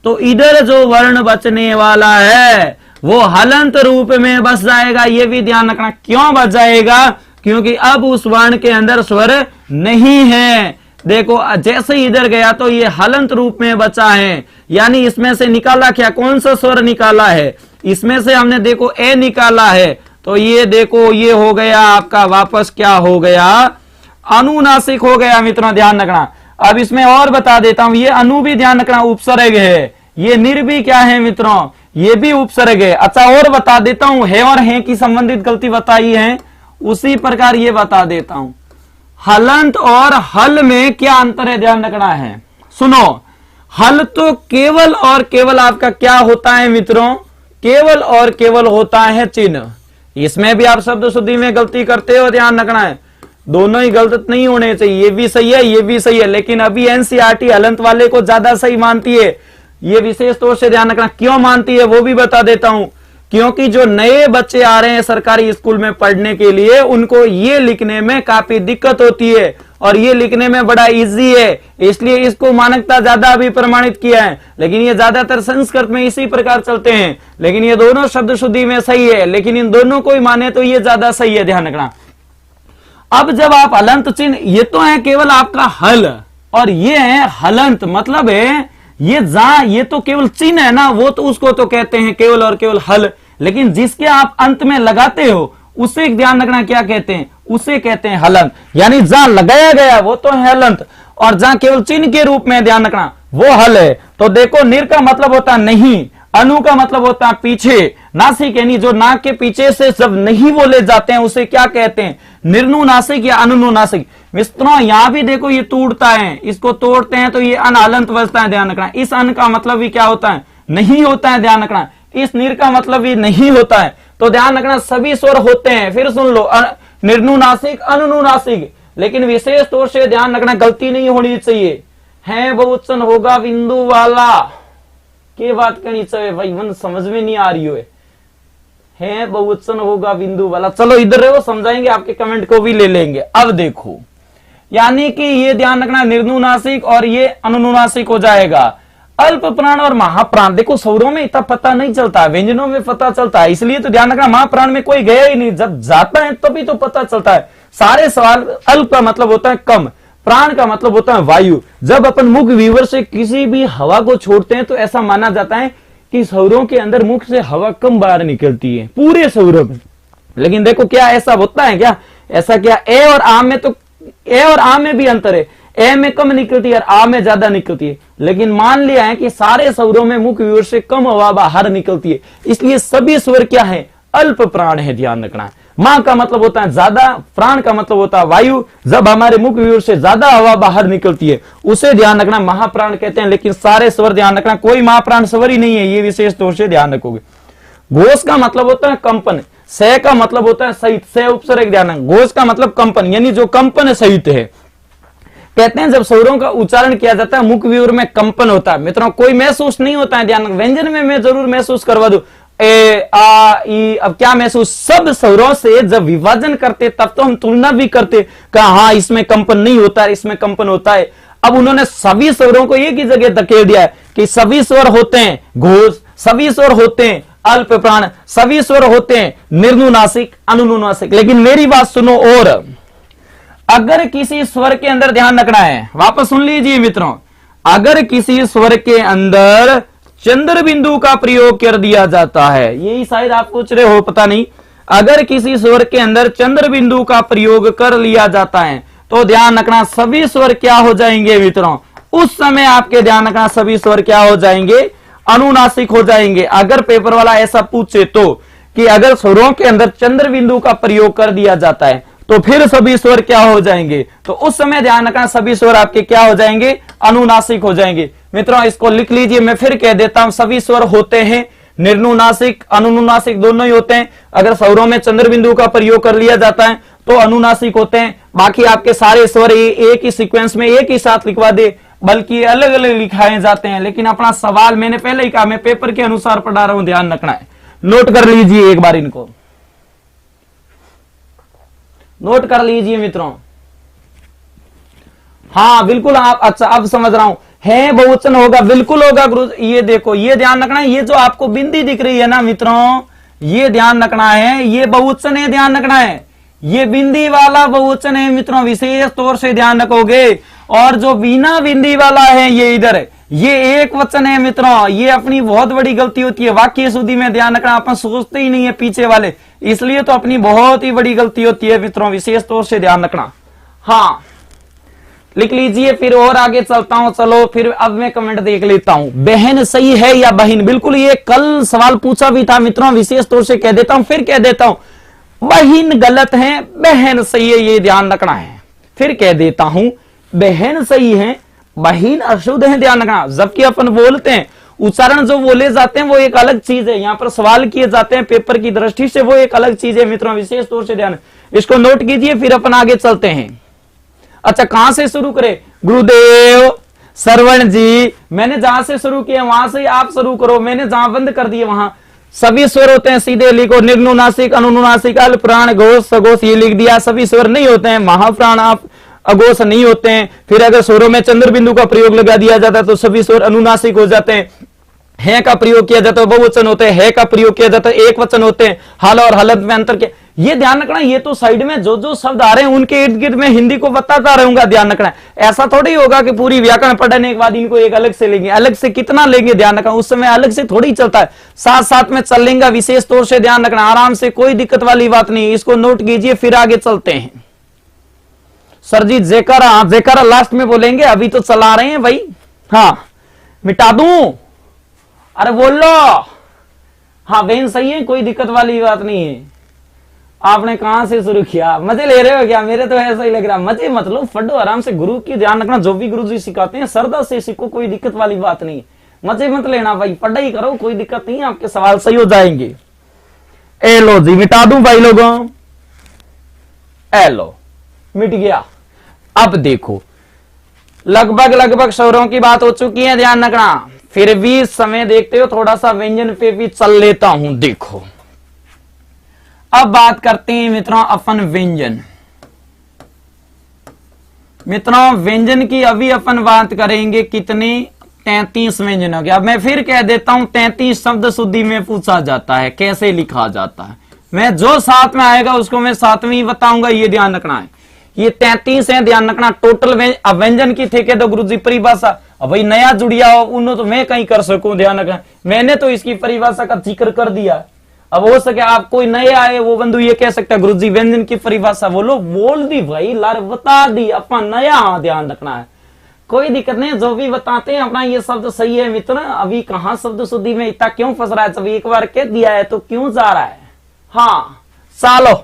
तो इधर जो वर्ण बचने वाला है वो हलंत रूप में बच जाएगा। ये भी ध्यान रखना, क्यों बच जाएगा, क्योंकि अब उस वर्ण के अंदर स्वर नहीं है। देखो जैसे ही इधर गया तो ये हलंत रूप में बचा है, यानी इसमें से निकाला क्या, कौन सा स्वर निकाला है, इसमें से हमने देखो ए निकाला है, तो ये देखो ये हो गया आपका वापस क्या हो गया, अनुनासिक हो गया मित्रों, ध्यान रखना। अब इसमें और बता देता हूं, ये अनु भी ध्यान रखना उपसर्ग है, ये निर भी क्या है मित्रों, ये भी उपसर्ग है। अच्छा और बता देता हूं, है और है की संबंधित गलती बताई है, उसी प्रकार ये बता देता हूं, हलंत और हल में क्या अंतर है, ध्यान रखना है। सुनो, हल तो केवल और केवल आपका क्या होता है मित्रों, केवल और केवल होता है चिन्ह। इसमें भी आप शब्द शुद्धि में गलती करते हो, ध्यान रखना है, दोनों ही गलत नहीं होने चाहिए, ये भी सही है ये भी सही है, लेकिन अभी एनसीईआरटी हलंत वाले को ज्यादा सही मानती है, ये विशेष तौर से ध्यान रखना। क्यों मानती है वो भी बता देता हूं, क्योंकि जो नए बच्चे आ रहे हैं सरकारी स्कूल में पढ़ने के लिए, उनको ये लिखने में काफी दिक्कत होती है और ये लिखने में बड़ा इजी है, इसलिए इसको मानकता ज्यादा अभी प्रमाणित किया है। लेकिन ये ज्यादातर संस्कृत में इसी प्रकार चलते हैं, लेकिन ये दोनों शब्द शुद्धि में सही है, लेकिन इन दोनों को ही माने तो ये ज्यादा सही है, ध्यान रखना। अब जब आप हलंत चिन्ह, ये तो है केवल आपका हल और ये है हलंत, मतलब है ये तो केवल चिन्ह है ना, वो तो उसको तो कहते हैं केवल और केवल हल, लेकिन जिसके आप अंत में लगाते हो उसे ध्यान रखना क्या कहते हैं, उसे कहते हैं हलंत। यानी जहां लगाया गया वो तो है हलंत, और जहां केवल चिन्ह के रूप में ध्यान रखना वो हल है। तो देखो निर का मतलब होता है नहीं, अनु का मतलब होता है पीछे, नासिक यानी जो नाक के पीछे से जब नहीं बोले जाते हैं उसे क्या कहते हैं, निर्नुनासिक या अनुनुनासिक। मित्रों यहां भी देखो ये टूटता है, इसको तोड़ते हैं तो ये अन हलंत बचता है, ध्यान रखना। इस अन का मतलब भी क्या होता है, नहीं होता है, ध्यान रखना। इस निर का मतलब भी नहीं होता है, तो ध्यान रखना सभी स्वर होते हैं। फिर सुन लो, निर्नुनासिक अनुनुनासिक, लेकिन विशेष तौर से ध्यान रखना गलती नहीं होनी चाहिए, है बहुवचन होगा बिंदु वाला, के बात करनी चाहिए भाई, मन समझ में नहीं आ रही है बहुवचन होगा बिंदु वाला। चलो इधर रहो, समझाएंगे, आपके कमेंट को भी ले लेंगे। अब देखो यानी कि ये ध्यान रखना निर्नुनासिक और ये अनुनुनासिक हो जाएगा। अल्प प्राण और महाप्राण, देखो स्वरों में इतना पता नहीं चलता, व्यंजनों में पता चलता है, इसलिए तो ध्यान रखना महाप्राण में कोई गया ही नहीं, जब जाता है तभी तो पता चलता है। सारे सवाल, अल्प का मतलब होता है कम, प्राण का मतलब होता है वायु। जब अपन मुख विवर से किसी भी हवा को छोड़ते हैं तो ऐसा माना जाता है कि स्वरों के अंदर मुख से हवा कम बाहर निकलती है पूरे स्वरों में, लेकिन देखो क्या ऐसा होता है क्या, ऐसा क्या, ए और आ में तो, ए और आ में भी अंतर है, ए में कम निकलती है और आ में ज्यादा निकलती है, लेकिन मान लिया है कि सारे स्वरों में मुख विवर से कम हवा बाहर निकलती है, इसलिए सभी स्वर क्या है, अल्प प्राण है, ध्यान रखना। मां का मतलब होता है ज्यादा, प्राण का मतलब होता है वायु। जब हमारे मुख व्यूह से ज्यादा हवा बाहर निकलती है उसे ध्यान रखना, महाप्राण कहते हैं। लेकिन सारे स्वर ध्यान रखना, कोई महाप्राण स्वर ही नहीं है, ये विशेष तौर से ध्यान रखोगे। घोष का मतलब होता है कंपन, स का मतलब होता है सहित, स उपसर्ग ध्यान रखना। घोष का मतलब कंपन, यानी जो कंपन सहित है। कहते हैं जब स्वरों का उच्चारण किया जाता है मुख व्यूह में कंपन होता है। मित्रों कोई महसूस नहीं होता है, ध्यान। व्यंजन में मैं जरूर महसूस करवा दूं, ए आ ई, अब क्या महसूस, सब स्वरों से जब विभाजन करते तब तो हम तुलना भी करते, कहा हाँ इसमें कंपन नहीं होता है, इसमें कंपन होता है। अब उन्होंने सभी स्वरों को एक ही जगह धकेल दिया है कि सभी स्वर होते हैं घोष, सभी स्वर होते हैं अल्प प्राण, सभी स्वर होते हैं निर्नुनासिक अनुनुनासिक। लेकिन मेरी बात सुनो, और अगर किसी स्वर के अंदर ध्यान रखना है, वापस सुन लीजिए मित्रों, अगर किसी स्वर के अंदर चंद्र बिंदु का प्रयोग कर दिया जाता है, यही शायद आप पूछ रहे हो, पता नहीं, अगर किसी स्वर के अंदर चंद्र बिंदु का प्रयोग कर लिया जाता है तो ध्यान रखना सभी स्वर क्या हो जाएंगे मित्रों, उस समय आपके ध्यान रखना सभी स्वर क्या हो जाएंगे, अनुनासिक हो जाएंगे। अगर पेपर वाला ऐसा पूछे तो कि अगर स्वरों के अंदर चंद्र बिंदु का प्रयोग कर दिया जाता है तो फिर सभी स्वर क्या हो जाएंगे, तो उस समय ध्यान रखना सभी स्वर आपके क्या हो जाएंगे, अनुनासिक हो जाएंगे। मित्रों इसको लिख लीजिए, मैं फिर कह देता हूं, सभी स्वर होते हैं निर्नुनासिक अनुनुनासिक दोनों ही होते हैं। अगर स्वरों में चंद्र बिंदु का प्रयोग कर लिया जाता है तो अनुनासिक होते हैं। बाकी आपके सारे स्वर एक ही सीक्वेंस में एक ही साथ लिखवा दे, बल्कि अलग अलग लिखाए जाते हैं। लेकिन अपना सवाल मैंने पहले ही कहा, मैं पेपर के अनुसार पढ़ा रहा हूं, ध्यान रखना है। नोट कर लीजिए एक बार, इनको नोट कर लीजिए मित्रों। हाँ बिल्कुल, आप अच्छा अब समझ रहा हूं, है बहुवचन होगा, बिल्कुल होगा गुरु। ये देखो, ये ध्यान रखना है, ये जो आपको बिंदी दिख रही है ना मित्रों, ये ध्यान रखना है, ये बहुवचन है, ध्यान रखना है, ये बिंदी वाला बहुवचन है मित्रों, विशेष तौर से ध्यान रखोगे। और जो बिना बिंदी वाला है ये इधर, ये एक वचन है मित्रों। ये अपनी बहुत बड़ी गलती होती है वाक्य शुद्धि में, ध्यान रखना, अपन सोचते ही नहीं है पीछे वाले, इसलिए तो अपनी बहुत ही बड़ी गलती होती है मित्रों, विशेष तौर से ध्यान रखना। हाँ लिख लीजिए, फिर और आगे चलता हूं। चलो फिर अब मैं कमेंट देख लेता हूं। बहन सही है या बहन, बिल्कुल ये कल सवाल पूछा भी था मित्रों, विशेष तौर से कह देता हूं, फिर कह देता हूं, बहन गलत है, बहन सही है, ये ध्यान रखना है। फिर कह देता हूं, बहन सही है, बहन अशुद्ध है, ध्यान रखना। जबकि अपन बोलते हैं, उच्चारण जो बोले जाते हैं वो एक अलग चीज है, यहाँ पर सवाल किए जाते हैं पेपर की दृष्टि से, वो एक अलग चीज है मित्रों, विशेष तौर से ध्यान, इसको नोट कीजिए। फिर अपन आगे चलते हैं। अच्छा कहां से शुरू करें, गुरुदेव श्रवण जी, मैंने जहां से शुरू किया वहां से आप शुरू करो, मैंने जहां बंद कर दिए वहां। सभी स्वर होते हैं, सीधे लिखो, निर्नुनासिक अनुनुनासिक अल्प प्राण घोष सघोष, ये लिख दिया। सभी स्वर नहीं होते हैं, महाप्राण आप अघोष नहीं होते हैं। फिर अगर स्वरों में चंद्र बिंदु का प्रयोग लगा दिया जाता है तो सभी स्वर अनुनासिक हो जाते हैं। है का प्रयोग किया जाता है बहुवचन होते हैं, है का प्रयोग किया जाता है एक वचन होते हैं। हल और हलत में अंतर के, ये ध्यान रखना। ये तो साइड में जो जो शब्द आ रहे हैं उनके इर्द गिर्द में हिंदी को बताता रहूंगा, ध्यान रखना। ऐसा थोड़ी होगा कि पूरी व्याकरण पढ़ने के बाद इनको एक अलग से लेंगे, अलग से कितना लेंगे, ध्यान रखना। उस समय अलग से थोड़ी चलता है, साथ साथ में चल लेंगे, विशेष तौर से ध्यान रखना, आराम से, कोई दिक्कत वाली बात नहीं। इसको नोट कीजिए, फिर आगे चलते हैं। सर जी जेकारा, जेकारा लास्ट में बोलेंगे, अभी तो चला रहे हैं भाई। हाँ मिटा दूं, अरे बोल लो। हाँ बहन सही है, कोई दिक्कत वाली बात नहीं है। आपने कहां से शुरू किया, मजे ले रहे हो क्या? मेरे तो ऐसा ही लग रहा, मजे मत लो, फटो आराम से। गुरु की ध्यान रखना, जो भी गुरु जी सिखाते हैं श्रद्धा से सीखो, कोई दिक्कत वाली बात नहीं, मजे मत लेना भाई, पढ़ाई करो, कोई दिक्कत नहीं, आपके सवाल सही हो जाएंगे। ए लो जी, मिटा दूं भाई लोगों, ए लो मिट गया। अब देखो लगभग स्वरों की बात हो चुकी है, ध्यान रखना। फिर भी समय देखते हो, थोड़ा सा व्यंजन पे भी चल लेता हूं। देखो अब बात करते हैं मित्रों अपन व्यंजन। मित्रों व्यंजन की अभी अपन बात करेंगे, कितने 33 व्यंजन हो गया। अब मैं फिर कह देता हूं, 33 शब्द शुद्धि में पूछा जाता है, कैसे लिखा जाता है। मैं जो साथ में आएगा उसको मैं सातवीं बताऊंगा, ये ध्यान रखना है। ये 33 है, ध्यान रखना टोटल। व्यंजन की थे के तो गुरु जी परिभाषा, अब भाई नया जुड़िया हो उन्होंने तो मैं कहीं कर सकूं, ध्यान रखना। मैंने तो इसकी परिभाषा का जिक्र कर दिया, अब हो सके आप कोई नए आए वो बंधु ये कह सकता है गुरु जी व्यंजन की परिभाषा बोलो, बोल दी भाई, लार बता दी, अपन नया। हाँ ध्यान रखना है, कोई दिक्कत नहीं, जो भी बताते हैं अपना ये शब्द सही है मित्र। अभी कहां शब्द शुद्धि में इतना क्यों फंस रहा है, जब एक बार कह दिया है तो क्यों जा रहा है। हाँ चलो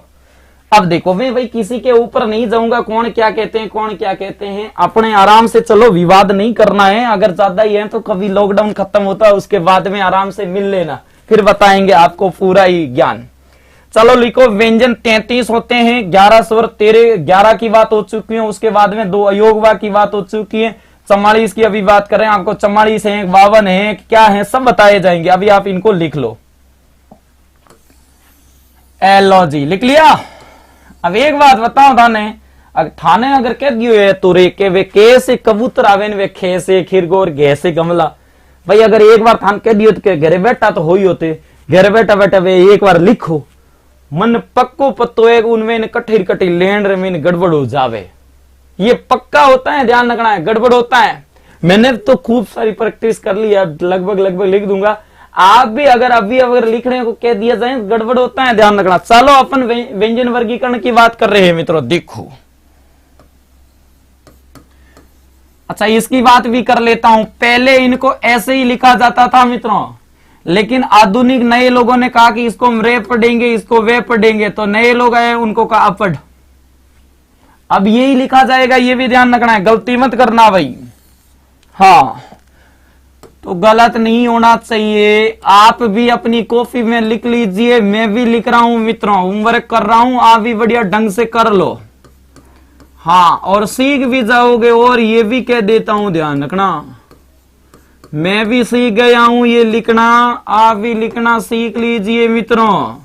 अब देखो मैं भाई किसी के ऊपर नहीं जाऊंगा कौन क्या कहते हैं कौन क्या कहते हैं, अपने आराम से चलो, विवाद नहीं करना है। अगर ज्यादा ही है तो कभी लॉकडाउन खत्म होता है उसके बाद में आराम से मिल लेना, फिर बताएंगे आपको पूरा ही ज्ञान। चलो लिखो, व्यंजन 33 होते हैं, 11 स्वर 11 की बात हो चुकी है, उसके बाद में 2 अयोगवा की बात हो चुकी है, 44 की अभी बात करें आपको, 44 है, 52 है, क्या है सब बताए जाएंगे। अभी आप इनको लिख लो। लो जी लिख लिया। अब एक बात बताओ थाने अगर कह दियो है तुरे के वे के से कबूतर आवे वे खे से खिरगोर घे से गमला, भाई अगर एक बार थान कह दियो तो घरे बैठा तो हो ही होते, घरे बैठा बैठा वे एक बार लिखो, मन पक्को पत्तो है उनमें कठिर कठिर लेन में गड़बड़ हो जावे, ये पक्का होता है, ध्यान रखना है, गड़बड़ होता है। मैंने तो खूब सारी प्रैक्टिस कर ली है, लगभग लिख दूंगा। आप भी अगर अगर लिखने को कह दिया जाए गड़बड़ होता है, ध्यान रखना। चलो अपन व्यंजन वर्गीकरण की बात कर रहे हैं मित्रों, देखो अच्छा इसकी बात भी कर लेता हूं। पहले इनको ऐसे ही लिखा जाता था मित्रों, लेकिन आधुनिक नए लोगों ने कहा कि इसको हम रे पढ़ेंगे, इसको वे पढ़ेंगे, तो नए लोग आए उनको कहा अपढ़, अब यही लिखा जाएगा, ये भी ध्यान रखना है, गलती मत करना भाई। हाँ तो गलत नहीं होना चाहिए। आप भी अपनी कॉपी में लिख लीजिए, मैं भी लिख रहा हूं मित्रों, होमवर्क कर रहा हूं, आप भी बढ़िया ढंग से कर लो। हाँ और सीख भी जाओगे। और ये भी कह देता हूं, ध्यान रखना, मैं भी सीख गया हूं ये लिखना, आप भी लिखना सीख लीजिए मित्रों,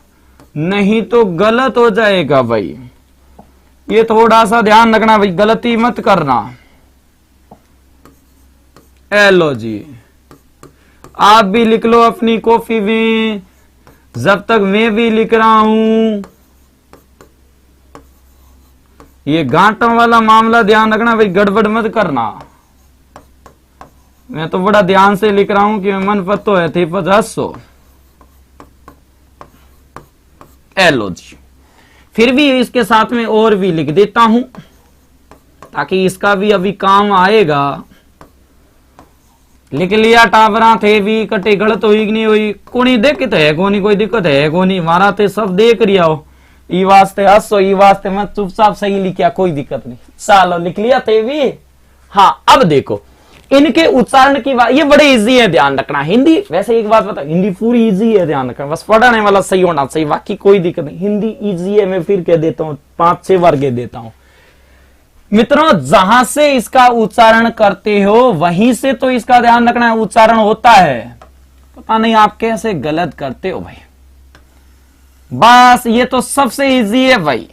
नहीं तो गलत हो जाएगा भाई। ये थोड़ा सा ध्यान रखना भाई, गलती मत करना। लो जी आप भी लिख लो अपनी कॉपी में, जब तक मैं भी लिख रहा हूं। ये गांठों वाला मामला ध्यान रखना भाई, गड़बड़ मत करना। मैं तो बड़ा ध्यान से लिख रहा हूं कि मन पत्तो है थे 50। लो जी फिर भी इसके साथ में और भी लिख देता हूं ताकि इसका भी अभी काम आएगा। लिख लिया टावरा थे भी कटे, गलत हुई कि नहीं हुई, कोनी दिक्कत है कोनी, कोई दिक्कत है कोनी, मारा थे सब देख रिया हो, ई वास्ते हंसो, ई वास्ते मैं चुपचाप सही लिखा, कोई दिक्कत नहीं। चलो लिख लिया थे भी। हाँ अब देखो इनके उच्चारण की बात, ये बड़े इजी है, ध्यान रखना। हिंदी वैसे एक बात बता, हिंदी पूरी इजी है, ध्यान रखना, बस पढ़ाने वाला सही होना चाहिए, बाकी कोई दिक्कत नहीं। हिंदी इजी है, मैं फिर कह देता हूँ, 5-6 बार कह देता हूँ मित्रों। जहां से इसका उच्चारण करते हो वहीं से तो इसका ध्यान रखना है उच्चारण होता है, पता नहीं आप कैसे गलत करते हो भाई। बस ये तो सबसे इजी है भाई,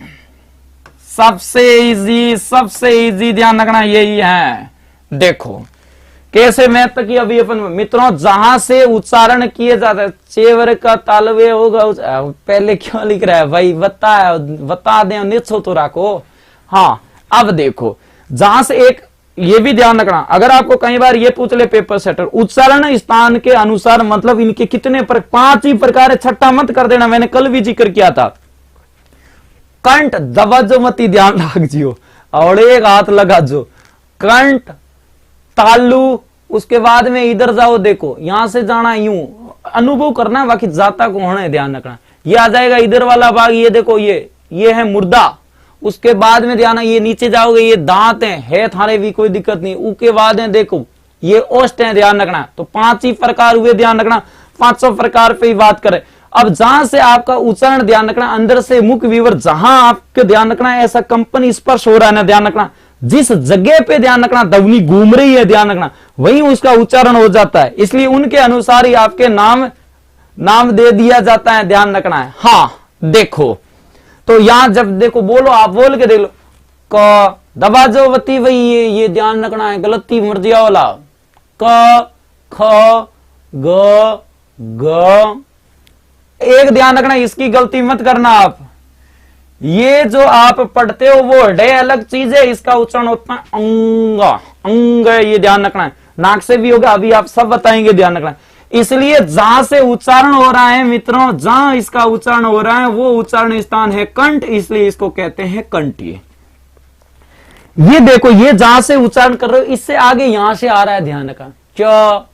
सबसे इजी ध्यान रखना यही है। देखो कैसे मैं तक अभी अपन मित्रों, जहां से उच्चारण किए जाते हैं, चेवर का तालवे होगा, पहले क्यों लिख रहा है भाई, बता दें, निश्चो तो रखो। हाँ अब देखो जहां से एक, ये भी ध्यान रखना, अगर आपको कई बार ये पूछ ले पेपर सेटर, उच्चारण स्थान के अनुसार मतलब इनके कितने 5 ही प्रकार है, छठा मत कर देना, मैंने कल भी जिक्र किया था। कंठ दबाजो मती, ध्यान रख जियो, और एक हाथ लगा जो, कंठ तालु, उसके बाद में इधर जाओ, देखो यहां से जाना यूं, अनुभव करना, बाकी जाता को होना है, ध्यान रखना। ये आ जाएगा इधर वाला भाग, ये देखो ये है मुर्दा, उसके बाद में ध्यान, ये नीचे जाओगे ये दांत है थारे भी कोई दिक्कत नहीं, उसके बाद में देखो ये ओष्ठ है, ध्यान रखना। तो 5 ही प्रकार हुए, ध्यान रखना, 500 प्रकार पे ही बात करें। अब जहां से आपका उच्चारण ध्यान रखना, अंदर से मुख विवर, जहां आपके ध्यान रखना ऐसा कंपन स्पर्श हो रहा है ना, ध्यान रखना, जिस जगह पे ध्यान रखना ध्वनि घूम रही है, ध्यान रखना, वहीं उसका उच्चारण हो जाता है, इसलिए उनके अनुसार ही आपके नाम दे दिया जाता है, ध्यान रखना है। हाँ देखो तो यहां जब देखो बोलो, आप बोल के देख लो, क दबा जो वती वही, ये ध्यान रखना है, गलती मर्जिया वाला, क ख ग ग, एक ध्यान रखना, इसकी गलती मत करना आप। ये जो आप पढ़ते हो वो डे अलग चीज है, इसका उच्चारण होता है अंग, ये ध्यान रखना है, नाक से भी होगा, अभी आप सब बताएंगे, ध्यान रखना है। इसलिए जहां से उच्चारण हो रहा है मित्रों, जहां इसका उच्चारण हो रहा है वो उच्चारण स्थान है कंठ, इसलिए इसको कहते हैं कंठीय। ये देखो ये जहां से उच्चारण कर रहे हो, इससे आगे यहां से आ रहा है, ध्यान रखना, च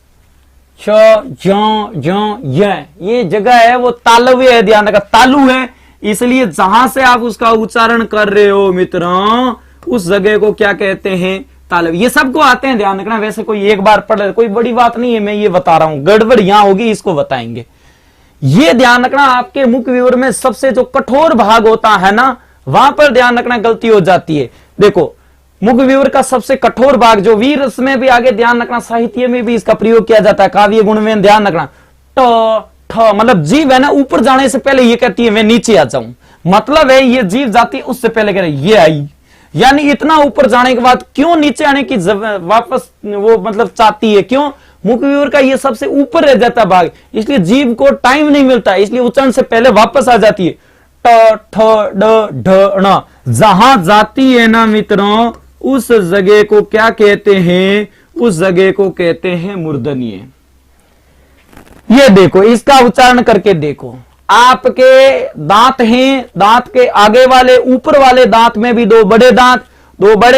छ ज ज, ये जगह है वो तालव्य है, ध्यान रखा, तालु है, इसलिए जहां से आप उसका उच्चारण कर रहे हो मित्रों, उस जगह को क्या कहते हैं, तालव्य। ये सबको आते हैं, ध्यान रखना। वैसे कोई एक बार पढ़, कोई बड़ी बात नहीं है, मैं ये बता रहा हूं, गड़बड़ यहां होगी, इसको बताएंगे। ये ध्यान रखना, आपके मुख विवर में सबसे जो कठोर भाग होता है ना, वहां पर ध्यान रखना गलती हो जाती है। देखो, मुख विवर का सबसे कठोर भाग जो वीर, उसमें भी आगे ध्यान रखना, साहित्य में भी इसका प्रयोग किया जाता है, काव्य गुण में ध्यान रखना। ट ठ, मतलब जीव है ना, ऊपर जाने से पहले ये कहती है मैं नीचे आ जाऊं, मतलब है ये जीव जाती उससे पहले कह रहे ये आई, यानी इतना ऊपर जाने के बाद क्यों नीचे आने की वापस वो मतलब चाहती है, क्यों, मुख विवर का ये सबसे ऊपर रह जाता भाग, इसलिए जीव को टाइम नहीं मिलता, इसलिए उच्चारण से पहले वापस आ जाती है। ट ठ ड ढ ण, जहां जाती है ना मित्रों, उस जगह को क्या कहते हैं, उस जगह को कहते हैं मूर्धन्य। ये देखो, इसका उच्चारण करके देखो, आपके दांत हैं, दांत के आगे वाले ऊपर वाले दांत में भी दो बड़े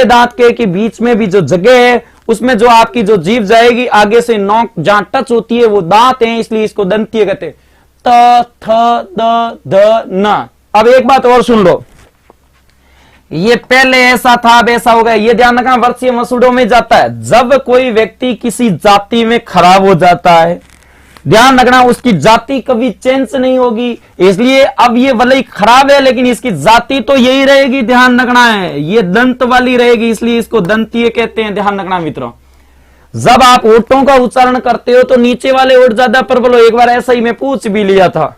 दांत के बीच में भी जो जगह है, उसमें जो आपकी जो जीभ जाएगी, आगे से नोक जहां टच होती है वो दांत है, इसलिए इसको दंतीय कहते हैं। त थ द ध न। अब एक बात और सुन लो, ये पहले ऐसा था, अब ऐसा हो गया, ये ध्यान रखना, वर्षीय मसूड़ों में जाता है। जब कोई व्यक्ति किसी जाति में खराब हो जाता है, ध्यान रखना, उसकी जाति कभी चेंज नहीं होगी, इसलिए अब ये भले ही खराब है लेकिन इसकी जाति तो यही रहेगी, ध्यान रखना है, ये दंत वाली रहेगी, इसलिए इसको दंतीय कहते हैं। ध्यान रखना मित्रों, जब आप ओठों का उच्चारण करते हो तो नीचे वाले ओठ ज्यादा प्रबल हो, एक बार ऐसा ही मैं पूछ भी लिया था,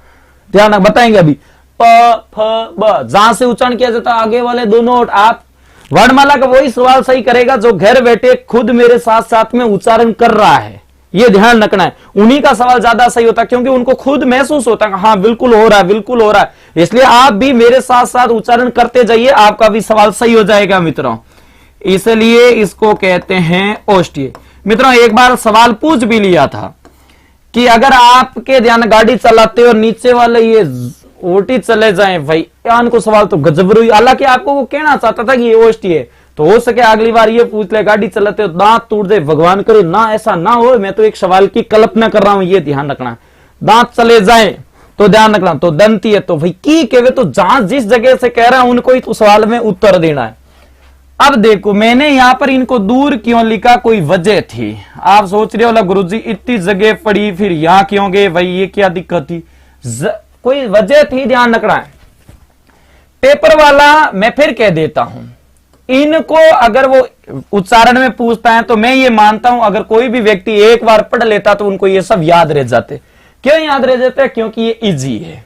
ध्यान बताएंगे अभी। प फ ब, जहां से उच्चारण किया जाता है आगे वाले दोनों ओठ, आप वर्णमाला का वही सवाल सही करेगा जो घर बैठे खुद मेरे साथ साथ में उच्चारण कर रहा है, ये ध्यान रखना है, उन्हीं का सवाल ज्यादा सही होता है, क्योंकि उनको खुद महसूस होता है हाँ बिल्कुल हो रहा है, बिल्कुल हो रहा है, इसलिए आप भी मेरे साथ साथ उच्चारण करते जाइए, आपका भी सवाल सही हो जाएगा मित्रों, इसलिए इसको कहते हैं ओष्ठ्य। मित्रों, एक बार सवाल पूछ भी लिया था कि अगर आपके ध्यान गाड़ी चलाते हो नीचे वाले ये ओटी चले जाए, भाई यान को सवाल तो गजब हुई, हालांकि आपको वो कहना चाहता था कि ये ओष्ठ्य है, तो हो सके अगली बार ये पूछ ले, गाड़ी चलाते हो दांत टूट जाए, भगवान करे ना ऐसा ना हो, मैं तो एक सवाल की कल्पना कर रहा हूं, ये ध्यान रखना, दांत चले जाए तो ध्यान रखना, तो दंती है, तो भाई की कहे तो जहां जिस जगह से कह रहा है उनको ही तो सवाल में उत्तर देना है। अब देखो, मैंने यहां पर इनको दूर क्यों लिखा, कोई वजह थी, आप सोच रहे हो गुरुजी इतनी जगह पड़ी फिर यहां क्यों गए, भाई ये क्या दिक्कत थी, कोई वजह थी, ध्यान रखना है। पेपर वाला मैं फिर कह देता हूं, इनको अगर वो उच्चारण में पूछता है तो मैं ये मानता हूं अगर कोई भी व्यक्ति एक बार पढ़ लेता तो उनको ये सब याद रह जाते। क्यों याद रह जाते? क्योंकि ये इजी है।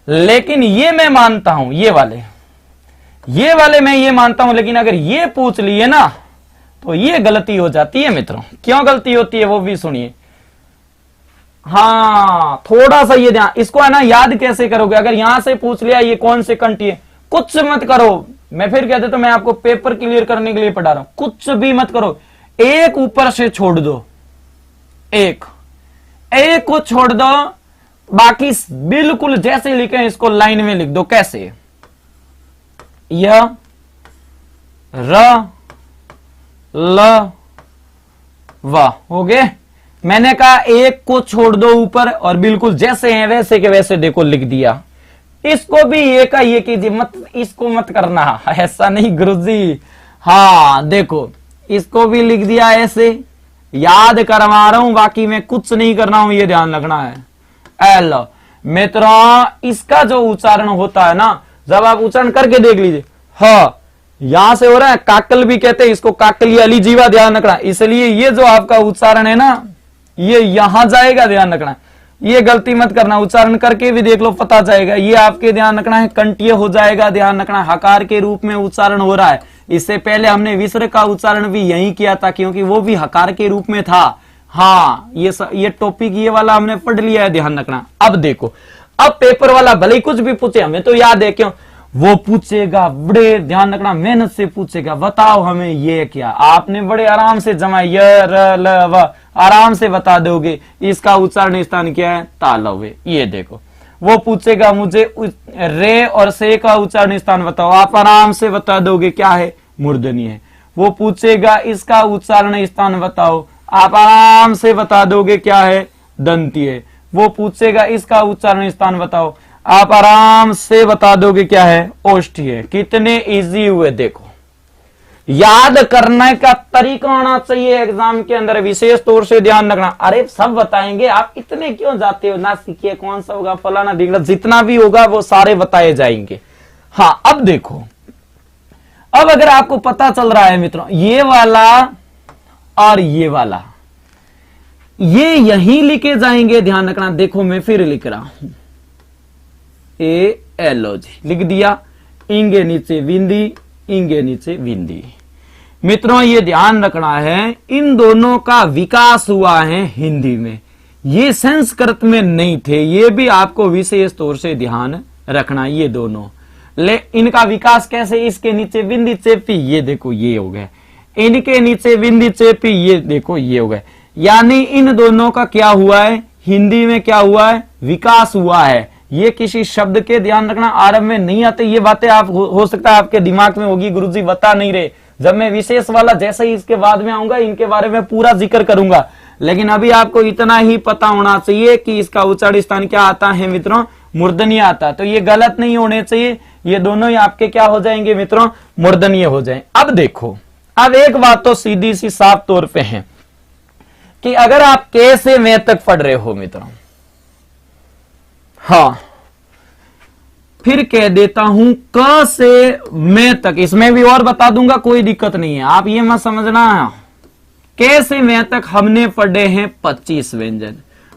लेकिन ये मैं मानता हूं, ये वाले मैं ये मानता हूं, लेकिन अगर ये पूछ लिए ना तो ये गलती हो जाती है मित्रों। क्यों गलती होती है वो भी सुनिए। हाँ, थोड़ा सा ये ध्यान, इसको है ना याद कैसे करोगे, अगर यहां से पूछ लिया ये कौन से कंठी है, कुछ मत करो, मैं फिर कहते तो मैं आपको पेपर क्लियर करने के लिए पढ़ा रहा हूं, कुछ भी मत करो, एक ऊपर से छोड़ दो, एक को छोड़ दो, बाकी बिल्कुल जैसे लिखे इसको लाइन में लिख दो। कैसे? य र ल व, हो गए। मैंने कहा एक को छोड़ दो ऊपर और बिल्कुल जैसे हैं वैसे के वैसे देखो लिख दिया। इसको भी ये का ये कीजिए, मत इसको मत करना, ऐसा नहीं गुरुजी। हाँ देखो, इसको भी लिख दिया ऐसे, याद करवा रहा हूं, बाकी मैं कुछ नहीं कर रहा हूं, ये ध्यान रखना है। एल मित्रों, इसका जो उच्चारण होता है ना, जब आप उच्चारण करके देख लीजिए, हाँ यहां से हो रहा है, काकल भी कहते हैं इसको, काकली अली जीवा, ध्यान रखना। इसलिए ये जो आपका उच्चारण है ना, ये यहां जाएगा, ध्यान रखना, ये गलती मत करना, उच्चारण करके भी देख लो पता जाएगा। ये आपके ध्यान रखना है कंठीय हो जाएगा, ध्यान रखना, हकार के रूप में उच्चारण हो रहा है। इससे पहले हमने विसर्ग का उच्चारण भी यही किया था, क्योंकि वो भी हकार के रूप में था। हाँ, ये टॉपिक ये वाला हमने पढ़ लिया है, ध्यान रखना। अब देखो, अब पेपर वाला भले ही कुछ भी पूछे, हमें तो याद है, क्यों वो पूछेगा, बड़े ध्यान रखना मेहनत से पूछेगा, बताओ हमें ये क्या, आपने बड़े आराम से जमा य र ल व आराम से बता दोगे। इसका उच्चारण स्थान क्या है? तालव्य। ये देखो, वो पूछेगा मुझे रे और से का उच्चारण स्थान बताओ, आप आराम से बता दोगे क्या है? मूर्धन्य है। वो पूछेगा इसका उच्चारण स्थान बताओ, आप आराम से बता दोगे क्या है? दंती है। वो पूछेगा इसका उच्चारण स्थान बताओ, आप आराम से बता दोगे क्या है, ओष्ठी है। कितने इजी हुए देखो। याद करने का तरीका आना चाहिए एग्जाम के अंदर, विशेष तौर से ध्यान रखना। अरे सब बताएंगे, आप इतने क्यों जाते हो, ना सीखिए कौन सा होगा फलाना ढिंगड़ा, जितना भी होगा वो सारे बताए जाएंगे। हाँ अब देखो, अब अगर आपको पता चल रहा है मित्रों, ये वाला और ये वाला ये यहीं लिखे जाएंगे, ध्यान रखना। देखो मैं फिर लिख रहा हूं, एलओजी लिख दिया, इंगे नीचे बिंदी, इंगे नीचे बिंदी। मित्रों ये ध्यान रखना है, इन दोनों का विकास हुआ है हिंदी में, ये संस्कृत में नहीं थे। ये भी आपको विशेष तौर से ध्यान रखना। ये दोनों इनका विकास कैसे, इसके नीचे बिंदी चेपी, ये देखो ये हो गए, इनके नीचे बिंदी चेपी, ये देखो ये हो गए। यानी इन दोनों का क्या हुआ है, हिंदी में क्या हुआ है, विकास हुआ है। ये किसी शब्द के, ध्यान रखना, आरंभ में नहीं आते। ये बातें आप हो सकता है आपके दिमाग में होगी, गुरुजी बता नहीं रहे। जब मैं विशेष वाला जैसे ही इसके बाद में आऊंगा, इनके बारे में पूरा जिक्र करूंगा। लेकिन अभी आपको इतना ही पता होना चाहिए कि इसका उच्चारण स्थान क्या आता है मित्रों, मूर्धन्य आता। तो ये गलत नहीं होने चाहिए, ये दोनों ही आपके क्या हो जाएंगे मित्रों, मूर्धन्य हो जाए। अब देखो, अब एक बात तो सीधी सी साफ तौर पे है कि अगर आप के से मैं तक पढ़ रहे हो मित्रों, हाँ फिर कह देता हूं क से मैं तक, इसमें भी और बता दूंगा, कोई दिक्कत नहीं है, आप ये मत समझना। के से मैं तक हमने पढ़े हैं 25 व्यंजन,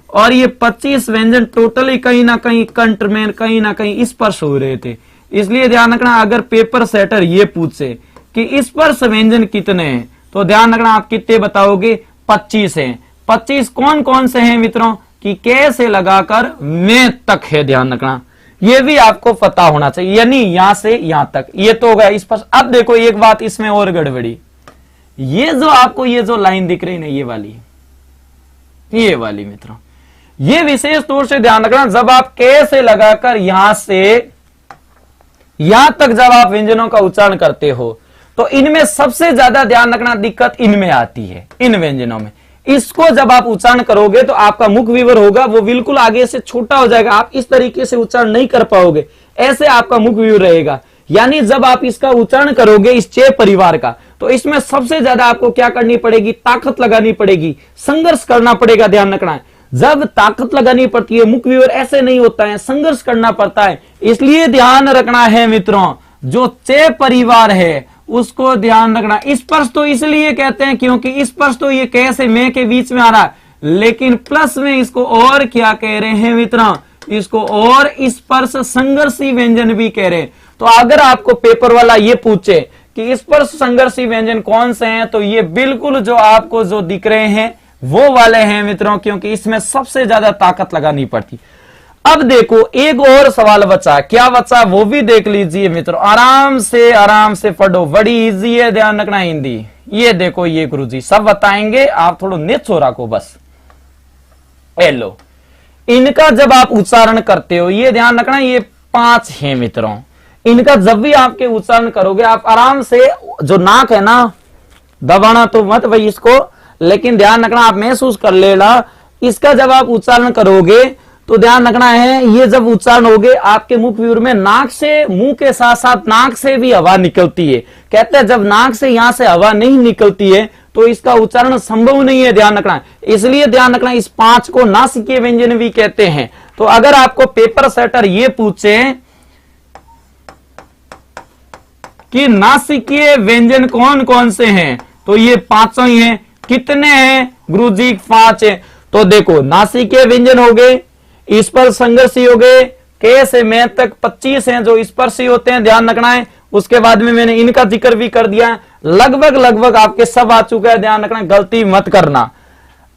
और ये 25 व्यंजन टोटली कहीं ना कहीं कंठ में कहीं ना कहीं स्पर्श हो रहे थे। इसलिए ध्यान रखना, अगर पेपर सेटर ये पूछे कि स्पर्श व्यंजन कितने हैं, तो ध्यान रखना आप कितने बताओगे, 25 हैं। 25 कौन कौन से हैं मित्रों, कि के से लगाकर मैं तक है, ध्यान रखना। ये भी आपको पता होना चाहिए, यानी यहां से यहां तक, ये तो हो गया स्पर्श। अब देखो एक बात इसमें और गड़बड़ी, ये जो आपको ये जो लाइन दिख रही ना, ये वाली मित्रों, ये विशेष तौर से ध्यान रखना। जब आप के से लगाकर यहां से यहां तक जब आप व्यंजनों का उच्चारण करते हो, तो इनमें सबसे ज्यादा ध्यान रखना दिक्कत इनमें आती है, इन व्यंजनों में। इसको जब आप उच्चारण करोगे तो आपका मुख विवर होगा वो बिल्कुल आगे से छोटा हो जाएगा, आप इस तरीके से उच्चारण नहीं कर पाओगे, ऐसे आपका मुख विवर रहेगा। यानी जब आप इसका उच्चारण करोगे इस चे परिवार का, तो इसमें सबसे ज्यादा आपको क्या करनी पड़ेगी, ताकत लगानी पड़ेगी, संघर्ष करना पड़ेगा। ध्यान रखना है, जब ताकत लगानी पड़ती है, मुख विवर ऐसे नहीं होता है, संघर्ष करना पड़ता है। इसलिए ध्यान रखना है मित्रों, जो चे परिवार है उसको ध्यान रखना। स्पर्श तो इसलिए कहते हैं क्योंकि स्पर्श तो ये कैसे मैं के बीच में आ रहा है, लेकिन प्लस में इसको और क्या कह रहे हैं मित्रों, इसको और स्पर्श संघर्षी व्यंजन भी कह रहे हैं। तो अगर आपको पेपर वाला ये पूछे कि स्पर्श संघर्षी व्यंजन कौन से हैं, तो ये बिल्कुल जो आपको जो दिख रहे हैं वो वाले हैं मित्रों, क्योंकि इसमें सबसे ज्यादा ताकत लगानी पड़ती। अब देखो एक और सवाल बचा, क्या बचा वो भी देख लीजिए मित्रों, आराम से पढ़ो, बड़ी इजी है, ध्यान रखना हिंदी। ये देखो ये गुरुजी सब बताएंगे, आप थोड़ा निश्चो रखो बस। लो इनका जब आप उच्चारण करते हो, ये ध्यान रखना ये 5 हैं मित्रों। इनका जब भी आपके उच्चारण करोगे, आप आराम से, जो नाक है ना, दबाना तो मत भाई इसको, लेकिन ध्यान रखना आप महसूस कर लेना। इसका जब आप उच्चारण करोगे तो ध्यान रखना है, ये जब उच्चारण होगे आपके मुख विवर में नाक से, मुंह के साथ साथ नाक से भी हवा निकलती है। कहते हैं जब नाक से यहां से हवा नहीं निकलती है तो इसका उच्चारण संभव नहीं है, ध्यान रखना। इसलिए ध्यान रखना इस 5 को नासिकीय व्यंजन भी कहते हैं। तो अगर आपको पेपर सेटर ये पूछे कि नासिकीय व्यंजन कौन कौन से हैं, तो ये 5 ही हैं। कितने हैं गुरुजी, 5 है। तो देखो नासिकीय व्यंजन हो गए, स्पर्श संघर्षी हो गए, के से मैं तक 25 हैं जो स्पर्शी होते हैं, ध्यान रखना है। उसके बाद में मैंने इनका जिक्र भी कर दिया, लगभग आपके सब आ चुका है, ध्यान रखना, गलती मत करना।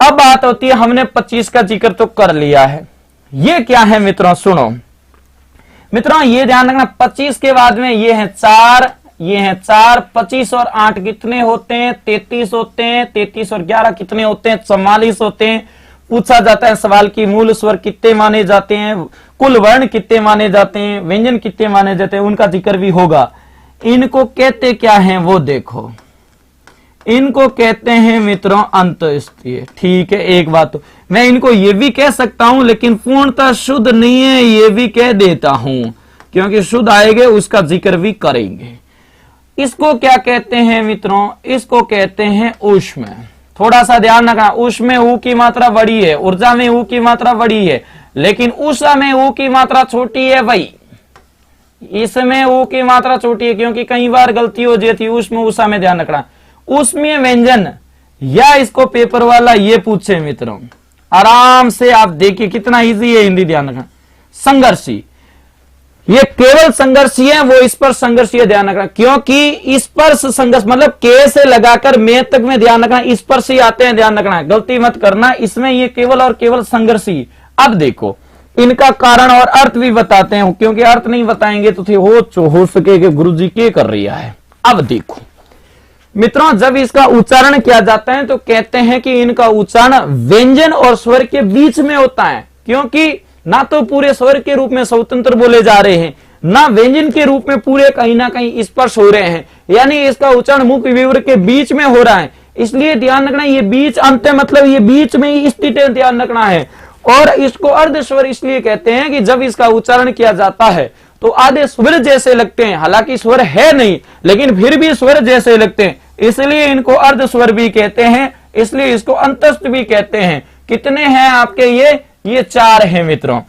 अब बात होती है, हमने 25 का जिक्र तो कर लिया है, ये क्या है मित्रों, सुनो मित्रों, ये ध्यान रखना 25 के बाद में ये है 4, ये है 4, 25 और 8 कितने होते हैं, 33 होते हैं। 33 और 11 कितने होते हैं, 44 होते हैं। पूछा जाता है सवाल की मूल स्वर कितने माने जाते हैं, कुल वर्ण कितने माने जाते हैं, व्यंजन कितने माने जाते हैं, उनका जिक्र भी होगा। इनको कहते क्या हैं वो देखो, इनको कहते हैं मित्रों अंतःस्थीय। ठीक है, एक बात तो मैं इनको ये भी कह सकता हूं, लेकिन पूर्णतः शुद्ध नहीं है ये भी कह देता हूं, क्योंकि शुद्ध आएंगे उसका जिक्र भी करेंगे। इसको क्या कहते हैं मित्रों? इसको कहते हैं ऊष्म। थोड़ा सा ध्यान रखना, ऊष्म में ऊ की मात्रा बड़ी है, ऊर्जा में ऊ की मात्रा बड़ी है, लेकिन ऊषा में ऊ की मात्रा छोटी है भाई। इसमें ऊ की मात्रा छोटी है, क्योंकि कई बार गलती हो जाती है ऊष्म ऊषा में, ध्यान रखना। ऊष्मीय व्यंजन या इसको पेपर वाला ये पूछे मित्रों, आराम से आप देखिए कितना इजी है हिंदी, ध्यान रखना। संघर्षी, ये केवल संघर्षी है, वो स्पर्श संघर्षी है, ध्यान रखना, क्योंकि स्पर्श संघर्ष मतलब के से लगाकर मे तक में, ध्यान रखना, स्पर्श ही आते हैं, ध्यान रखना, गलती मत करना। इसमें ये केवल और केवल संघर्षी। अब देखो इनका कारण और अर्थ भी बताते हैं, क्योंकि अर्थ नहीं बताएंगे तो हो सके कि गुरु जी क्या कर रहा है। अब देखो मित्रों, जब इसका उच्चारण किया जाता है तो कहते हैं कि इनका उच्चारण व्यंजन और स्वर के बीच में होता है, क्योंकि ना तो पूरे स्वर के रूप में स्वतंत्र बोले जा रहे हैं, ना व्यंजन के रूप में पूरे कहीं ना कहीं स्पर्श हो रहे हैं, यानी इसका उच्चारण मुख विवर के बीच में हो रहा है। इसलिए ध्यान रखना, ये बीच अंत मतलब ये बीच में ही स्थित है, ध्यान रखना है। और इसको अर्ध स्वर इसलिए कहते हैं कि जब इसका उच्चारण किया जाता है तो आधे स्वर जैसे लगते हैं, हालांकि स्वर है नहीं लेकिन फिर भी स्वर जैसे लगते हैं, इसलिए इनको अर्ध स्वर भी कहते हैं, इसलिए इसको अंतस्थ भी कहते हैं। कितने हैं आपके ये 4 हैं मित्रों,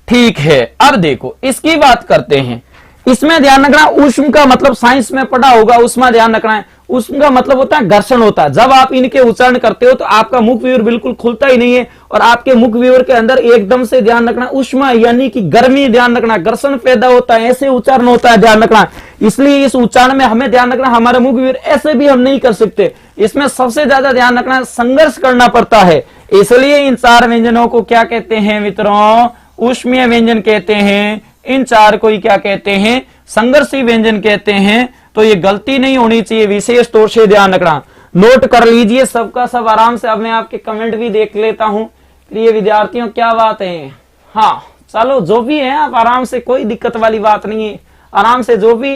ठीक है। अब देखो इसकी बात करते हैं। इसमें ध्यान रखना, ऊष्म का मतलब साइंस में पढ़ा होगा, उसमें ध्यान रखना है, ऊष्म का मतलब होता है घर्षण होता है। जब आप इनके उच्चारण करते हो तो आपका मुख विवर बिल्कुल खुलता ही नहीं है, और आपके मुख विवर के अंदर एकदम से ध्यान रखना ऊष्मा यानी कि गर्मी, ध्यान रखना, घर्षण पैदा होता है, ऐसे उच्चारण होता है, ध्यान रखना। इसलिए इस उच्चारण में हमें ध्यान रखना, हमारा मुख विवर ऐसे भी हम नहीं कर सकते, इसमें सबसे ज्यादा ध्यान रखना संघर्ष करना पड़ता है। इसलिए इन 4 व्यंजनों को क्या कहते हैं मित्रों? ऊष्मीय व्यंजन कहते हैं। इन 4 को ही क्या कहते हैं? संघर्षी व्यंजन कहते हैं। तो ये गलती नहीं होनी चाहिए, विशेष तौर से ध्यान रखना, नोट कर लीजिए सबका सब आराम से। अब मैं आपके कमेंट भी देख लेता हूं। प्रिय विद्यार्थियों क्या बात है? हाँ चलो जो भी है आप आराम से, कोई दिक्कत वाली बात नहीं है, आराम से जो भी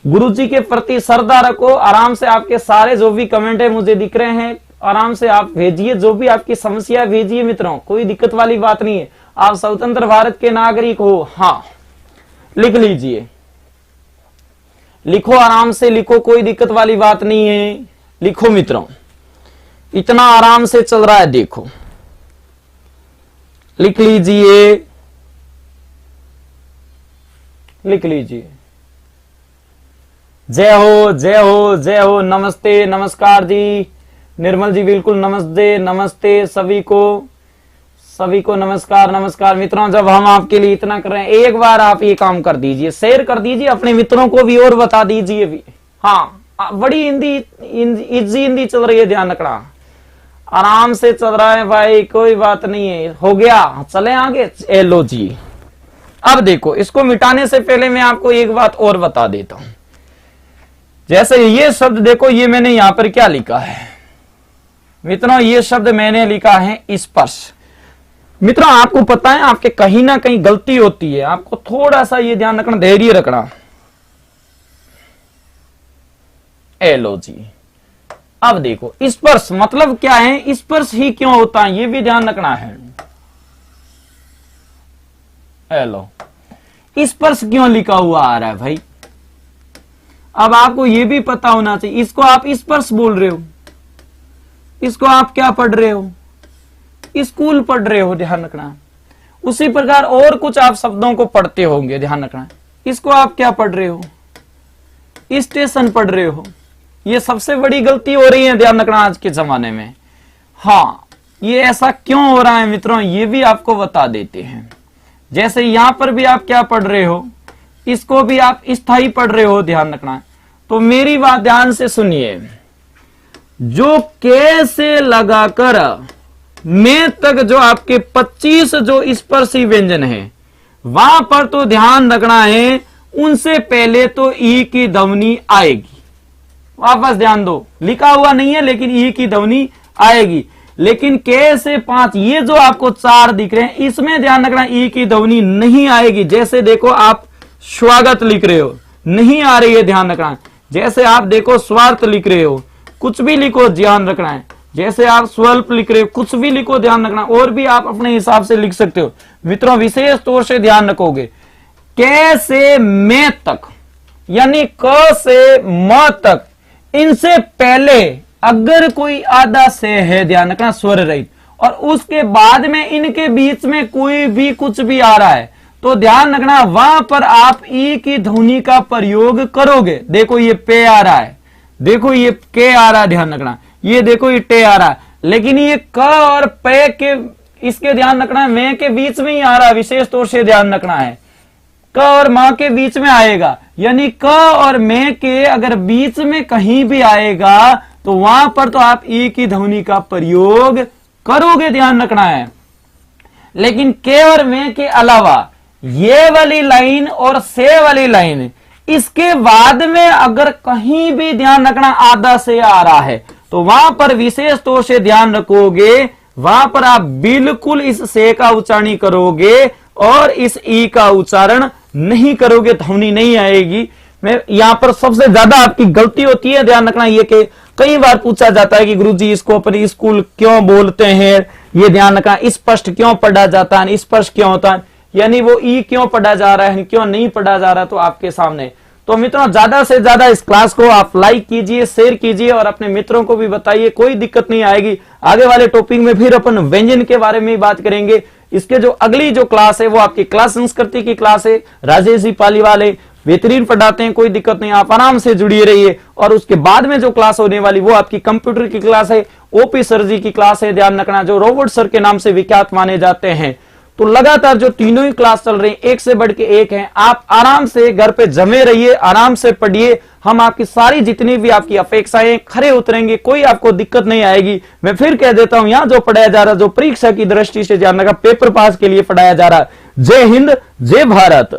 गुरुजी के प्रति श्रद्धा रखो, आराम से आपके सारे जो भी कमेंट है मुझे दिख रहे हैं, आराम से आप भेजिए, जो भी आपकी समस्या भेजिए मित्रों, कोई दिक्कत वाली बात नहीं है। आप स्वतंत्र भारत के नागरिक हो, हाँ लिख लीजिए, लिखो आराम से लिखो, कोई दिक्कत वाली बात नहीं है, लिखो मित्रों, इतना आराम से चल रहा है, देखो लिख लीजिए, लिख लीजिए। जय हो जय हो जय हो, नमस्ते नमस्कार जी, निर्मल जी बिल्कुल नमस्ते नमस्ते, सभी को नमस्कार नमस्कार। मित्रों जब हम आपके लिए इतना कर रहे हैं, एक बार आप ये काम कर दीजिए, शेयर कर दीजिए अपने मित्रों को भी और बता दीजिए भी। हाँ बड़ी इजी हिंदी चल रही है, ध्यान रखना, आराम से चल रहा है भाई, कोई बात नहीं है, हो गया, चले आगे। लो जी, अब देखो इसको मिटाने से पहले मैं आपको एक बात और बता देता हूं। जैसे ये शब्द देखो, ये मैंने यहां पर क्या लिखा है मित्रों, ये शब्द मैंने लिखा है स्पर्श। मित्रों आपको पता है आपके कहीं ना कहीं गलती होती है, आपको थोड़ा सा ये ध्यान रखना, धैर्य रखना। लो जी, अब देखो स्पर्श मतलब क्या है, स्पर्श ही क्यों होता है ये भी ध्यान रखना है। लो स्पर्श क्यों लिखा हुआ आ रहा है भाई, अब आपको ये भी पता होना चाहिए। इसको आप स्पर्श बोल रहे हो, इसको आप क्या पढ़ रहे हो? स्कूल पढ़ रहे हो, ध्यान रखना। उसी प्रकार और कुछ आप शब्दों को पढ़ते होंगे, ध्यान रखना। इसको आप क्या पढ़ रहे हो? स्टेशन पढ़ रहे हो। ये सबसे बड़ी गलती हो रही है, ध्यान रखना आज के जमाने में। हाँ ये ऐसा क्यों हो रहा है मित्रों, ये भी आपको बता देते हैं। जैसे यहां पर भी आप क्या पढ़ रहे हो, इसको भी आप स्थायी पढ़ रहे हो, ध्यान रखना। तो मेरी बात ध्यान से सुनिए, जो के से लगाकर में तक जो आपके 25 जो स्पर्शी व्यंजन है, वहां पर तो ध्यान रखना है, उनसे पहले तो ई की ध्वनि आएगी। वापस ध्यान दो, लिखा हुआ नहीं है लेकिन ई की ध्वनि आएगी। लेकिन के से 5 ये जो आपको 4 दिख रहे हैं, इसमें ध्यान रखना ई की ध्वनि नहीं आएगी। जैसे देखो आप स्वागत लिख रहे हो, नहीं आ रही है, ध्यान रखना। जैसे आप देखो स्वार्थ लिख रहे हो, कुछ भी लिखो, ध्यान रखना है, जैसे आप स्वल्प लिख रहे हो, कुछ भी लिखो, ध्यान रखना, और भी आप अपने हिसाब से लिख सकते हो। मित्रों विशेष तौर से ध्यान रखोगे, क से मैं तक यानी क से म तक, इनसे पहले अगर कोई आधा से है, ध्यान रखना, स्वर रहित, और उसके बाद में इनके बीच में कोई भी कुछ भी आ रहा है, तो ध्यान रखना वहां पर आप ई की ध्वनि का प्रयोग करोगे। देखो ये पे आ रहा है, देखो ये के आ रहा है, ध्यान रखना, ये देखो ये टे आ रहा है, लेकिन ये क और पे के, इसके ध्यान रखना मैं के बीच में ही आ रहा है, विशेष तौर से ध्यान रखना है, क और मां के बीच में आएगा, यानी क और मैं के अगर बीच में कहीं भी आएगा तो वहां पर तो आप ई की ध्वनि का प्रयोग करोगे, ध्यान रखना है। लेकिन के और मैं के अलावा ये वाली लाइन और से वाली लाइन, इसके बाद में अगर कहीं भी ध्यान रखना आधा से आ रहा है, तो वहां पर विशेष तौर से ध्यान रखोगे, वहां पर आप बिल्कुल इस से का उच्चारण करोगे और इस ई का उच्चारण नहीं करोगे, ध्वनि नहीं आएगी। मैं यहां पर सबसे ज्यादा आपकी गलती होती है, ध्यान रखना, ये कि कई बार पूछा जाता है कि गुरुजी इसको अपनी स्कूल क्यों बोलते हैं, ये ध्यान रखना, स्पष्ट क्यों पढ़ा जाता है, स्पष्ट क्यों होता है, यानी वो ई क्यों पढ़ा जा रहा है, क्यों नहीं पढ़ा जा रहा, तो आपके सामने। तो मित्रों ज्यादा से ज्यादा इस क्लास को आप लाइक कीजिए, शेयर कीजिए और अपने मित्रों को भी बताइए, कोई दिक्कत नहीं आएगी। आगे वाले टॉपिक में फिर अपन व्यंजन के बारे में बात करेंगे। इसके जो अगली जो क्लास है वो आपकी क्लास संस्कृति की क्लास है, राजेश जी पालीवाल बेहतरीन पढ़ाते हैं, कोई दिक्कत नहीं, आप आराम से जुड़िए रहिए। और उसके बाद में जो क्लास होने वाली वो आपकी कंप्यूटर की क्लास है, ओपी सर जी की क्लास है, ध्यान रखना, जो रोबोट सर के नाम से विख्यात माने जाते हैं। तो लगातार जो तीनों ही क्लास चल रही है, एक से बढ़ के एक है, आप आराम से घर पे जमे रहिए, आराम से पढ़िए, हम आपकी सारी जितनी भी आपकी अपेक्षाएं खरे उतरेंगे, कोई आपको दिक्कत नहीं आएगी। मैं फिर कह देता हूं, यहां जो पढ़ाया जा रहा, जो परीक्षा की दृष्टि से ध्यान रखा, पेपर पास के लिए पढ़ाया जा रहा। जय हिंद, जय भारत।